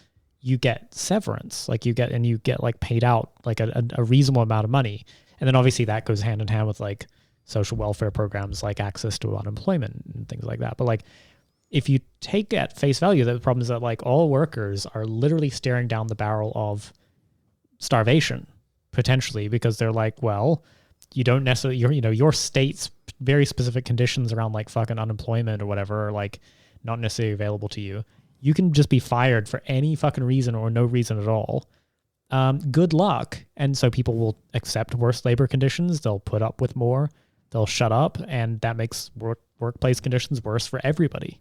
you get severance, like you get like paid out like a reasonable amount of money. And then obviously that goes hand in hand with like social welfare programs, like access to unemployment and things like that. But like, if you take at face value, the problem is that like all workers are literally staring down the barrel of starvation potentially, because they're like, well, you don't necessarily, your state's very specific conditions around like fucking unemployment or whatever are like not necessarily available to you. You can just be fired for any fucking reason or no reason at all. Good luck. And so people will accept worse labor conditions. They'll put up with more. They'll shut up. And that makes workplace conditions worse for everybody.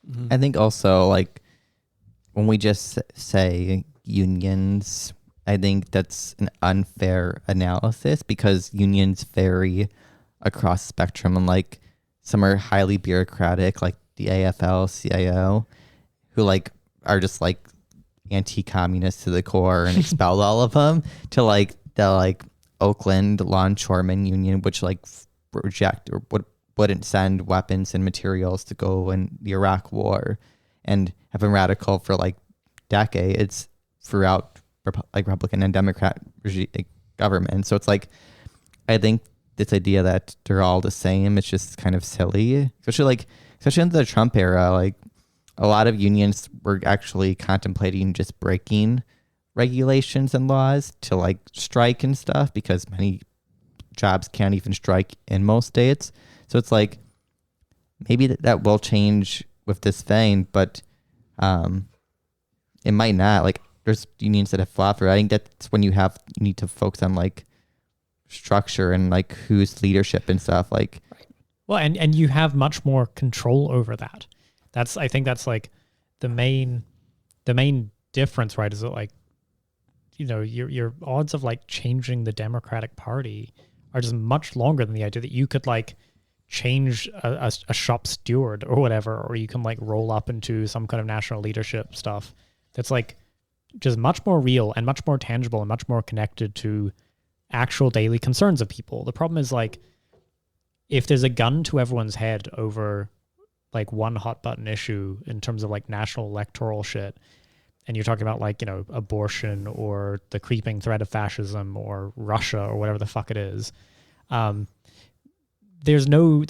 Mm-hmm. I think also like when we just say unions, I think that's an unfair analysis, because unions vary across the spectrum, and like some are highly bureaucratic, like the AFL-CIO, who like are just like anti-communist to the core and expelled all of them, to like the like Oakland longshoremen union, which like reject or wouldn't send weapons and materials to go in the Iraq war, and have been radical for like decades throughout like Republican and Democrat government. So it's like, I think this idea that they're all the same, it's just kind of silly, especially in the Trump era. Like a lot of unions were actually contemplating just breaking regulations and laws to like strike and stuff, because many jobs can't even strike in most states. So it's like, maybe that will change with this thing, but it might not. Like there's unions that have flopped. I think that's when you need to focus on like structure and like who's leadership and stuff. Like, well, and you have much more control over that. I think that's like the main difference, right? Is that like, your odds of like changing the Democratic Party are just much longer than the idea that you could like change a shop steward or whatever, or you can like roll up into some kind of national leadership stuff that's like just much more real and much more tangible and much more connected to actual daily concerns of people. The problem is like, if there's a gun to everyone's head over like one hot button issue in terms of like national electoral shit, and you're talking about like, abortion or the creeping threat of fascism or Russia or whatever the fuck it is, there's no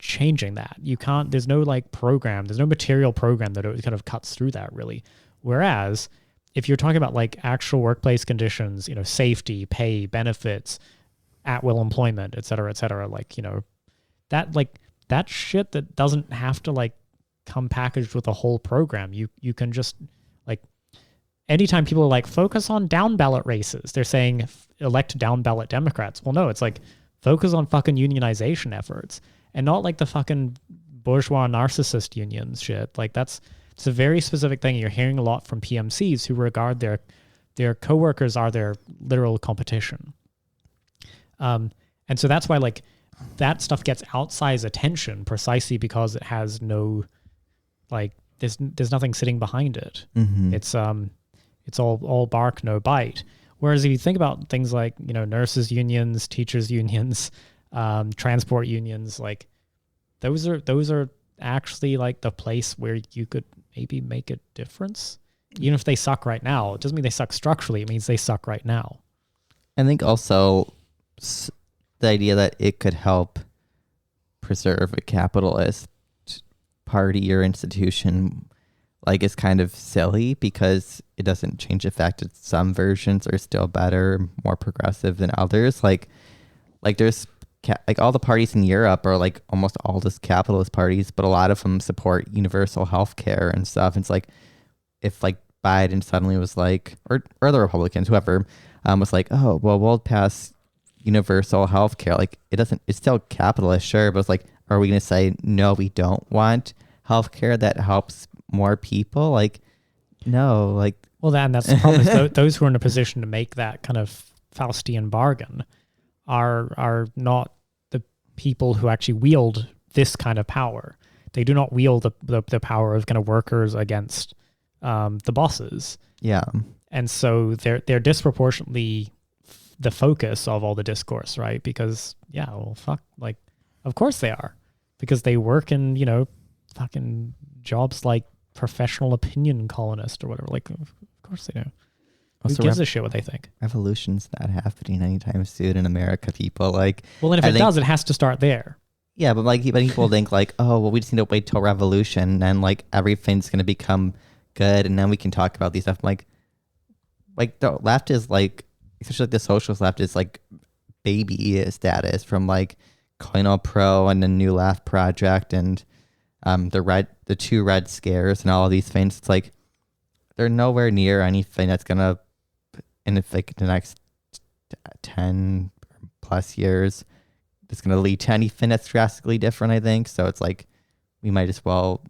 changing that. There's no like program, there's no material program that kind of cuts through that really. Whereas if you're talking about like actual workplace conditions, safety, pay, benefits, at-will employment, et cetera, like, that shit that doesn't have to like come packaged with a whole program. You can just like, anytime people are like, focus on down ballot races, they're saying elect down ballot Democrats. Well, no, it's like focus on fucking unionization efforts, and not like the fucking bourgeois narcissist unions shit. Like it's a very specific thing. You're hearing a lot from PMCs who regard their coworkers are their literal competition. And so that's why like that stuff gets outsized attention precisely because it has no, like, there's nothing sitting behind it. It's all bark, no bite. Whereas if you think about things like, you know, nurses unions, teachers unions, transport unions, like those are actually like the place where you could maybe make a difference. Even if they suck right now, it doesn't mean they suck structurally. It means they suck right now. I think also the idea that it could help preserve a capitalist party or institution, like, is kind of silly because it doesn't change the fact that some versions are still better, more progressive than others. Like there's like all the parties in Europe are like almost all just capitalist parties, but a lot of them support universal health care and stuff. And it's like, if like Biden suddenly was like, or the Republicans, whoever, was like, oh, well, we'll pass universal health care. Like, it's still capitalist, sure, but it's like, are we going to say, no, we don't want health care that helps more people? Like, no, like. Well, that's the problem. Is those who are in a position to make that kind of Faustian bargain are not the people who actually wield this kind of power. They do not wield the power of kind of workers against the bosses. Yeah. And so they're disproportionately the focus of all the discourse, right? Because, yeah, well, fuck, like, of course they are. Because they work in, you know, fucking jobs like professional opinion columnist or whatever. Like, of course they do. Who gives a shit what they think? Revolution's not happening anytime soon in America, people. Like, well, and if it does, it has to start there. Yeah, but like people think like, oh, well, we just need to wait till revolution and like everything's going to become good and then we can talk about these stuff. Like the left is like, especially like the socialist left is like baby status from like Colonial Pro and the New Left Project and the two red scares and all of these things. It's like they're nowhere near anything that's gonna in like the next 10 plus years it's gonna lead to anything that's drastically different, I think. So it's like we might as well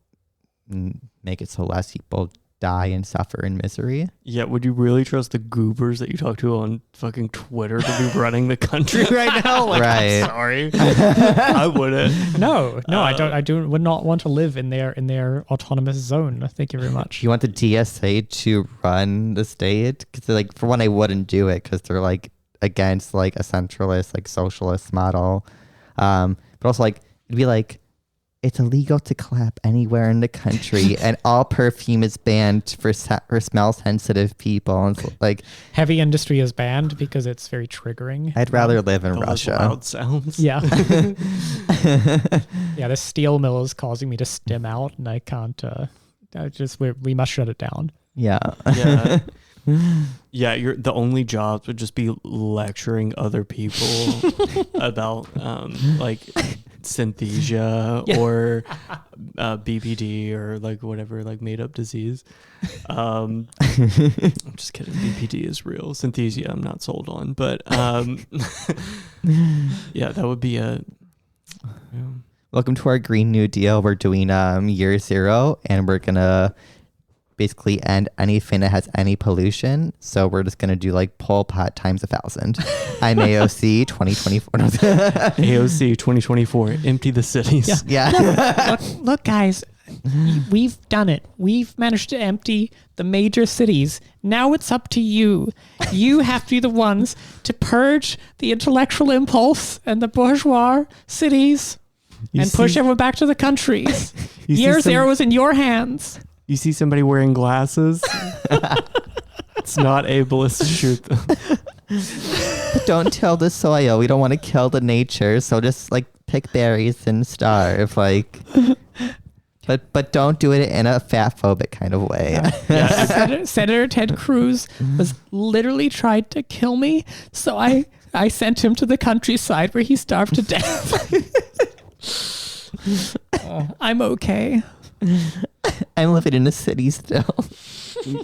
make it so less people die and suffer in misery. Yeah, would you really trust the goobers that you talk to on fucking Twitter to be running the country right now? Like, right. I'm sorry. I wouldn't. No, I would not want to live in their autonomous zone. Thank you very much. You want the DSA to run the state? Because like, for one, I wouldn't do it because they're like against like a centralist, like socialist model. But also like, it'd be like, it's illegal to clap anywhere in the country, and all perfume is banned for smell-sensitive people. And so, like, heavy industry is banned because it's very triggering. I'd rather live in Those Russia. Loud sounds. Yeah, yeah. The steel mill is causing me to stim out, and I can't. We must shut it down. Yeah. Yeah. Yeah, the only jobs would just be lecturing other people about like synthesia or BPD or like whatever, like made up disease. I'm just kidding. BPD is real. Synthesia I'm not sold on, but yeah, that would be a. Yeah. Welcome to our Green New Deal. We're doing year 0, and we're gonna basically end anything that has any pollution. So we're just gonna do like Pol Pot times 1,000. I'm AOC 2024. AOC 2024. Empty the cities. Yeah. Look, guys, we've done it. We've managed to empty the major cities. Now it's up to you. You have to be the ones to purge the intellectual impulse and the bourgeois cities and push everyone back to the countries. Year 0 is in your hands. You see somebody wearing glasses? It's not ableist to shoot them. Don't till the soil. We don't want to kill the nature. So just like pick berries and starve. Like, but don't do it in a fat phobic kind of way. Yeah. Senator Ted Cruz was literally tried to kill me. So I sent him to the countryside where he starved to death. I'm okay. I'm living in the city still.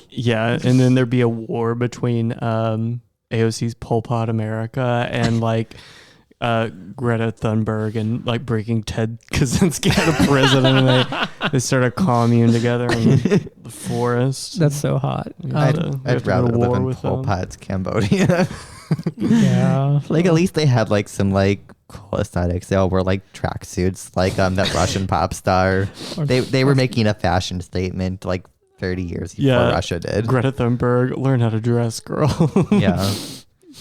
Yeah, and then there'd be a war between AOC's Pol Pot America and like Greta Thunberg and like breaking Ted Kaczynski out of prison, and they start a commune together in the forest. That's so hot. I'd rather live in Pol Pot's Cambodia. Yeah. Like at least they had like some like cool aesthetics. They all wear like tracksuits, like that Russian pop star. They were making a fashion statement like 30 years before Russia did. Greta Thunberg, learn how to dress, girl. Yeah.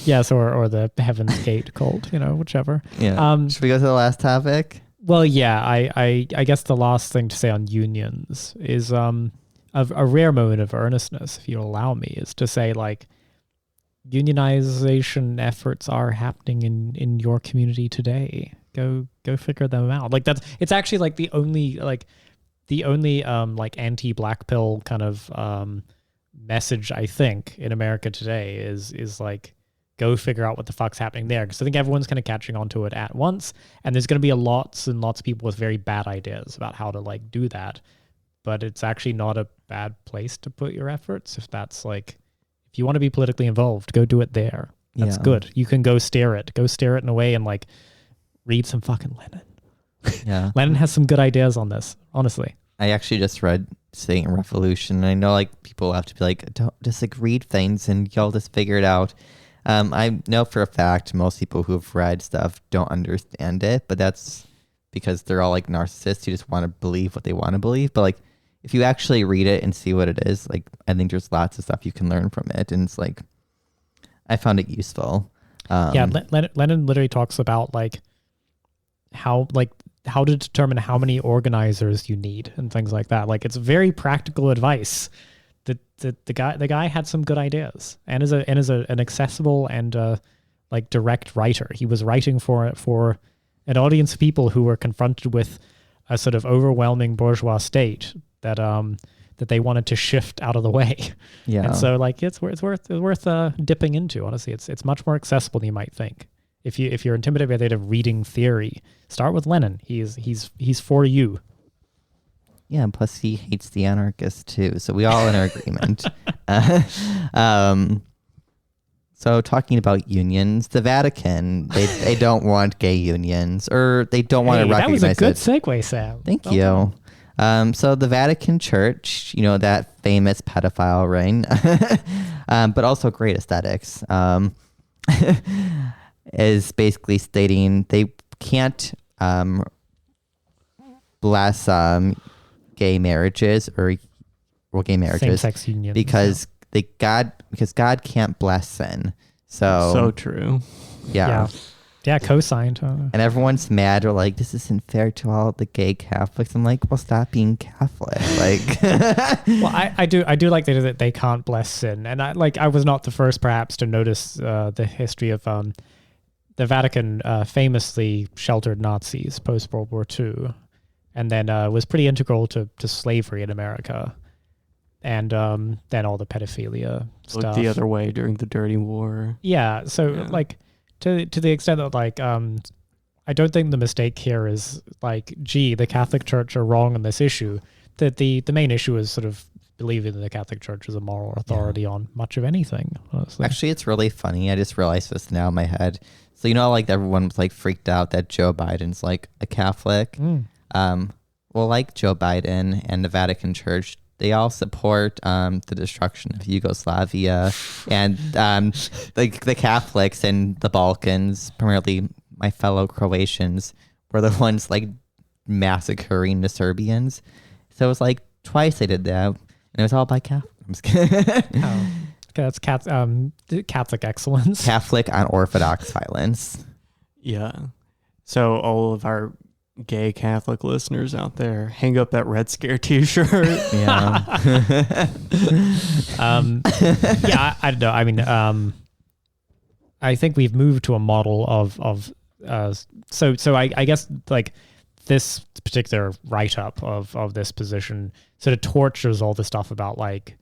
Yes, or the Heaven's Gate cult, whichever. Yeah. Should we go to the last topic? Well, yeah, I guess the last thing to say on unions is a rare moment of earnestness, if you allow me, is to say like unionization efforts are happening in your community today. Go figure them out. Like it's actually like the only like anti-black pill kind of message I think in America today is like go figure out what the fuck's happening there, because I think everyone's kind of catching on to it at once, and there's going to be lots and lots of people with very bad ideas about how to like do that, but it's actually not a bad place to put your efforts. If you want to be politically involved, go do it there. That's good. You can go stare it in a way and like read some fucking Lenin. Yeah. Lenin has some good ideas on this, honestly. I actually just read Satan Revolution, and I know like people have to be like, don't just like read things and y'all just figure it out. I know for a fact most people who have read stuff don't understand it, but that's because they're all like narcissists who just want to believe what they want to believe. But like if you actually read it and see what it is, like I think there's lots of stuff you can learn from it, and it's like I found it useful. Lenin literally talks about like how to determine how many organizers you need and things like that. Like it's very practical advice. The guy had some good ideas, and is an accessible and like direct writer. He was writing for an audience of people who were confronted with a sort of overwhelming bourgeois state that they wanted to shift out of the way. Yeah, and so like it's worth dipping into. Honestly, it's much more accessible than you might think. If you're intimidated by the idea of reading theory, start with Lenin. He's for you. Yeah, and plus he hates the anarchists too, so we all in our agreement. So talking about unions, the Vatican, they don't want gay unions, or they don't want to recognize it. That was a good segue, Sam. Thank you. So the Vatican Church, that famous pedophile ring, but also great aesthetics, is basically stating they can't bless gay marriages or gay marriages, same-sex unions, because God can't bless sin. So true. Yeah, co-signed. And everyone's mad or like, this isn't fair to all the gay Catholics. I'm like, well, stop being Catholic. Like, well, I do like that they can't bless sin, and I was not the first perhaps to notice the history of the Vatican famously sheltered Nazis post World War II. And then was pretty integral to slavery in America, and then all the pedophilia stuff. Looked the other way during the Dirty War. Yeah, so like to the extent that like I don't think the mistake here is like, gee, the Catholic Church are wrong on this issue. That the main issue is sort of believing that the Catholic Church is a moral authority on much of anything. Honestly. Actually, it's really funny. I just realized this now in my head. So like everyone was like freaked out that Joe Biden's like a Catholic. Well, like Joe Biden and the Vatican Church, they all support the destruction of Yugoslavia, and the Catholics in the Balkans, primarily my fellow Croatians, were the ones like massacring the Serbians. So it was like twice they did that, and it was all by Catholics. I'm just kidding. Okay, that's Catholic excellence. Catholic unorthodox violence. Yeah. So all of our gay Catholic listeners out there, hang up that Red Scare t-shirt. Yeah. I don't know. I mean, I think we've moved to a model of so I guess like this particular write-up of this position sort of tortures all the stuff about like,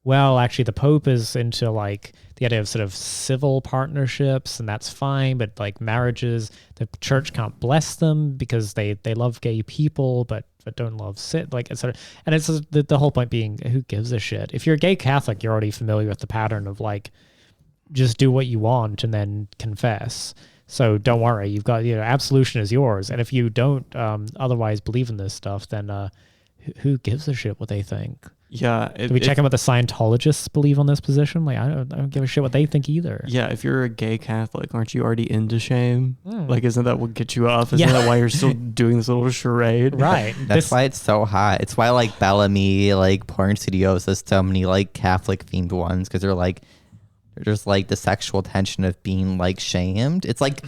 well, actually the Pope is into like the idea of sort of civil partnerships, and that's fine, but like marriages, the church can't bless them because they love gay people, but don't love like it's sort of, and it's the whole point being, who gives a shit? If you're a gay Catholic, you're already familiar with the pattern of like, just do what you want and then confess. So don't worry, you've got, absolution is yours. And if you don't otherwise believe in this stuff, then who gives a shit what they think? Yeah. Do we check in what the Scientologists believe on this position? Like, I don't give a shit what they think either. Yeah, if you're a gay Catholic, aren't you already into shame? Mm. Like, isn't that what gets you off? Isn't that why you're still doing this little charade? Right. That's why it's so hot. It's why like Bellamy, like porn studios, has so many like Catholic themed ones because they're like, there's like the sexual tension of being like shamed. It's like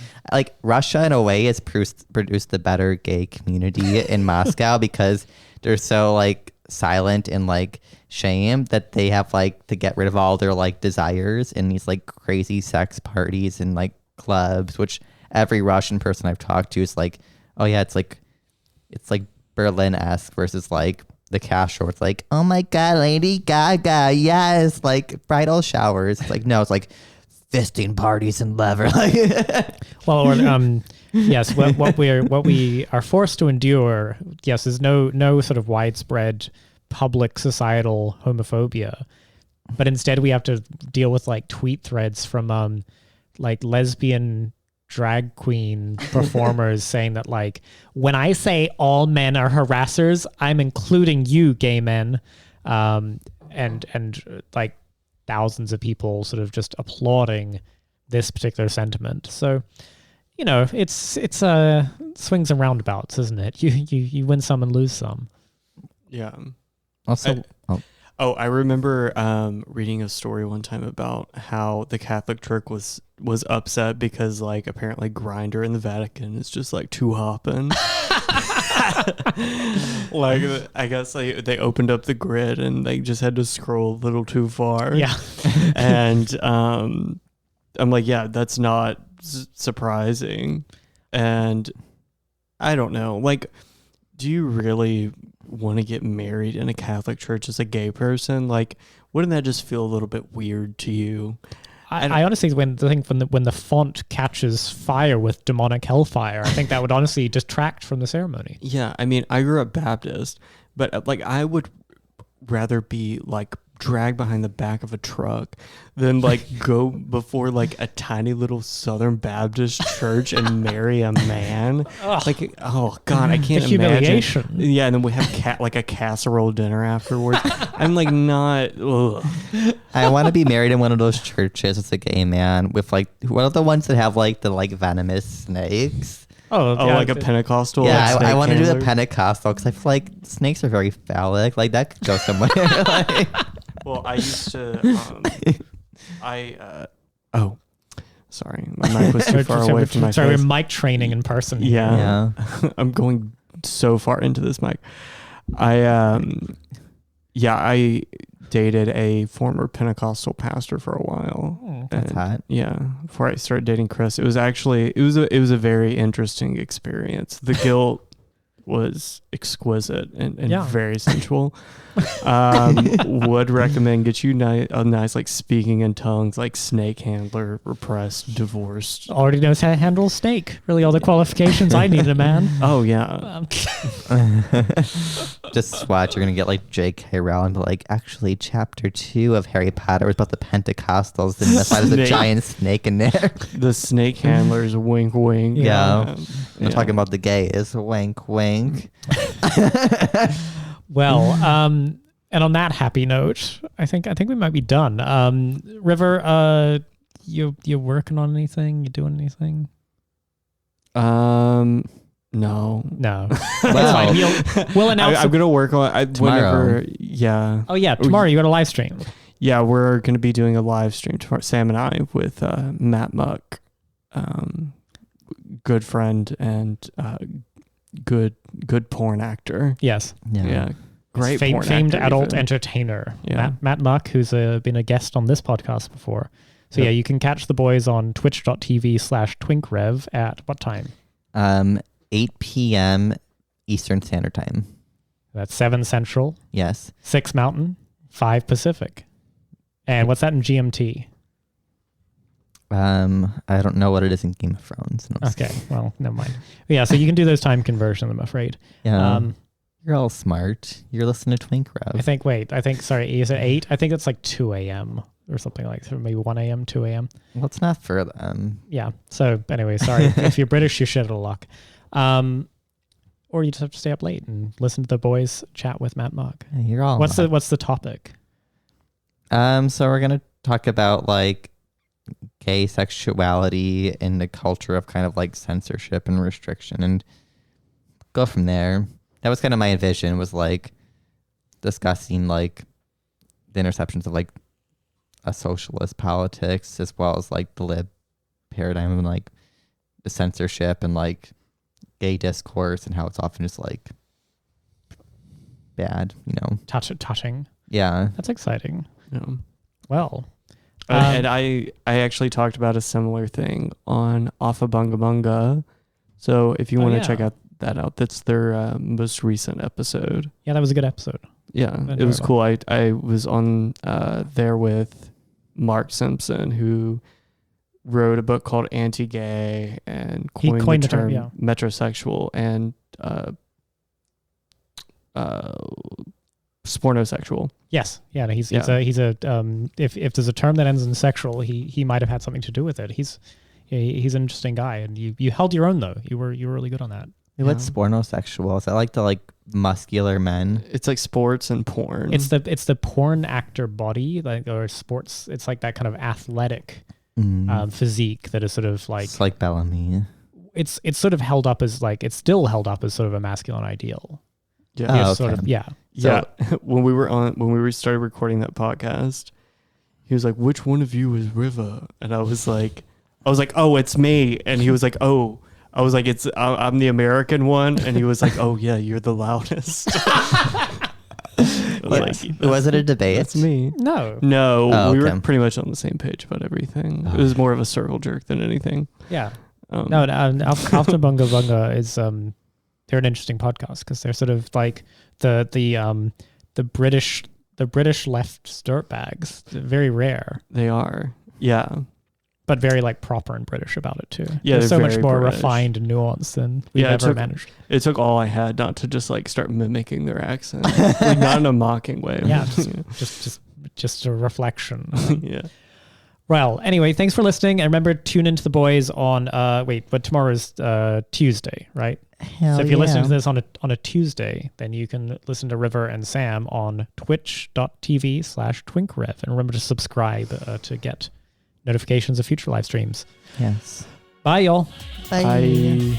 Russia in a way has produced the better gay community in Moscow because they're so like silent and like shame that they have like to get rid of all their like desires in these like crazy sex parties and like clubs, which every Russian person I've talked to is like, oh yeah, it's like Berlin-esque versus like the casual. It's like, oh my god, Lady Gaga, yes, like bridal showers. It's like, no, it's like fisting parties and leather. Well, or yes, what we are forced to endure, yes, is no sort of widespread public societal homophobia, but instead we have to deal with like tweet threads from like lesbian drag queen performers saying that like, when I say all men are harassers, I'm including you, gay men, and like thousands of people sort of just applauding this particular sentiment. So, you know, it's swings and roundabouts, isn't it? You win some and lose some. Yeah. Also, I remember reading a story one time about how the Catholic Church was upset because like apparently Grindr in the Vatican is just like too hopping. Like I guess they opened up the grid and they just had to scroll a little too far. Yeah. And I'm like, yeah, that's not surprising. And I don't know, like, do you really want to get married in a Catholic church as a gay person? Like, wouldn't that just feel a little bit weird to you? I honestly when the font catches fire with demonic hellfire, I think that would honestly detract from the ceremony. Yeah, I mean, I grew up Baptist, but like I would rather be like dragged behind the back of a truck than like go before like a tiny little Southern Baptist church and marry a man. Like, oh god, I can't the humiliation. imagine. Yeah, and then we have like a casserole dinner afterwards. I'm like not. Ugh. I want to be married in one of those churches as a gay man with like one of the ones that have like the like venomous snakes. Oh, yeah, like a Pentecostal. Yeah, like, I want to do the handler? Pentecostal because I feel like snakes are very phallic. Like that could go somewhere. Like, Well, I used to. Oh, sorry, my mic was too far away from my Sorry, face. we're mic training in person. Yeah. I'm going so far into this mic. I dated a former Pentecostal pastor for a while. that's hot. Yeah, before I started dating Chris, it was a very interesting experience. The guilt was exquisite and very sensual. Would recommend get you a nice like speaking in tongues, like snake handler, repressed, divorced. Already knows how to handle a snake. Really all the qualifications I need in a man. Oh yeah. Just watch. You're gonna get like J.K. Rowling, but like actually, chapter 2 of Harry Potter was about the Pentecostals, and that's why there's a giant snake in there. The snake handlers, wink, wink. Yeah. I'm talking about the gays. Wink, wink. Well, and on that happy note, I think we might be done. River, you working on anything? You doing anything? No. That's fine. We'll announce. I'm gonna work on tomorrow. whenever. Yeah. Oh yeah, tomorrow you got a live stream. Yeah, we're gonna be doing a live stream tomorrow. Sam and I with Matt Muck, good friend and good porn actor. Yes. Yeah. Great porn famed actor, adult even. entertainer. Yeah. Matt Muck, who's been a guest on this podcast before. So yeah, you can catch the boys on twitch.tv/twinkrev at what time? 8 p.m. Eastern Standard Time. That's 7 Central, Yes. 6 Mountain, 5 Pacific. And what's that in GMT? I don't know what it is in Game of Thrones. No. Okay, well, never mind. Yeah, so you can do those time conversions, I'm afraid. Yeah. You're all smart. You're listening to Twink Rev. Sorry, is it 8? I think it's like 2 a.m. or something like that. Maybe 1 a.m., 2 a.m. Well, it's not for them. Yeah. So anyway, sorry. If you're British, you're shit out of luck. or you just have to stay up late and listen to the boys chat with Matt Muck. Yeah, you're all What's the topic? So we're gonna talk about like gay sexuality in the culture of kind of like censorship and restriction, and go from there. That was kind of my vision, was like discussing like the interceptions of like a socialist politics, as well as like the lib paradigm and like the censorship and like gay discourse, and how it's often just like bad, Touching. Yeah. That's exciting. Yeah. Well, and I actually talked about a similar thing on Alpha Bunga Bunga. So if you want to check that out, that's their most recent episode. Yeah, that was a good episode. Yeah, it was cool. I was on there with Mark Simpson, who wrote a book called Anti-Gay and coined the term metrosexual and spornosexual. Yes, yeah. He's a if there's a term that ends in sexual, he might have had something to do with it. He's an interesting guy, and you held your own though. You were really good on that. What's spornosexual? Is that like the like muscular men? It's like sports and porn. It's the porn actor body, like, or sports. It's like that kind of athletic physique that is sort of like, it's like Bellamy. It's sort of held up as like, it's still held up as sort of a masculine ideal. Yeah. Sort of, yeah. So, when we started recording that podcast, he was like, "Which one of you is River?" And I was like, "Oh, it's me." And he was like, "Oh." I was like, I'm the American one. And he was like, "Oh yeah, you're the loudest." Was it a debate? That's me. No. We were pretty much on the same page about everything. It was more of a circle jerk than anything. Yeah. After Bunga Bunga is they're an interesting podcast because they're sort of like the British left dirtbags. Very rare. They are. Yeah. But very like proper and British about it too. Yeah, they're so much more British. Refined and nuanced than we've ever managed. It took all I had not to just like start mimicking their accent, like, not in a mocking way. Yeah, just a reflection. Yeah. Well, anyway, thanks for listening, and remember, tune into the boys on tomorrow is Tuesday, right? Hell so if you're listening to yeah. this on a Tuesday, then you can listen to River and Sam on twitch.tv/twinkrev, and remember to subscribe to get notifications of future live streams. Yes. Bye, y'all. Bye. Bye.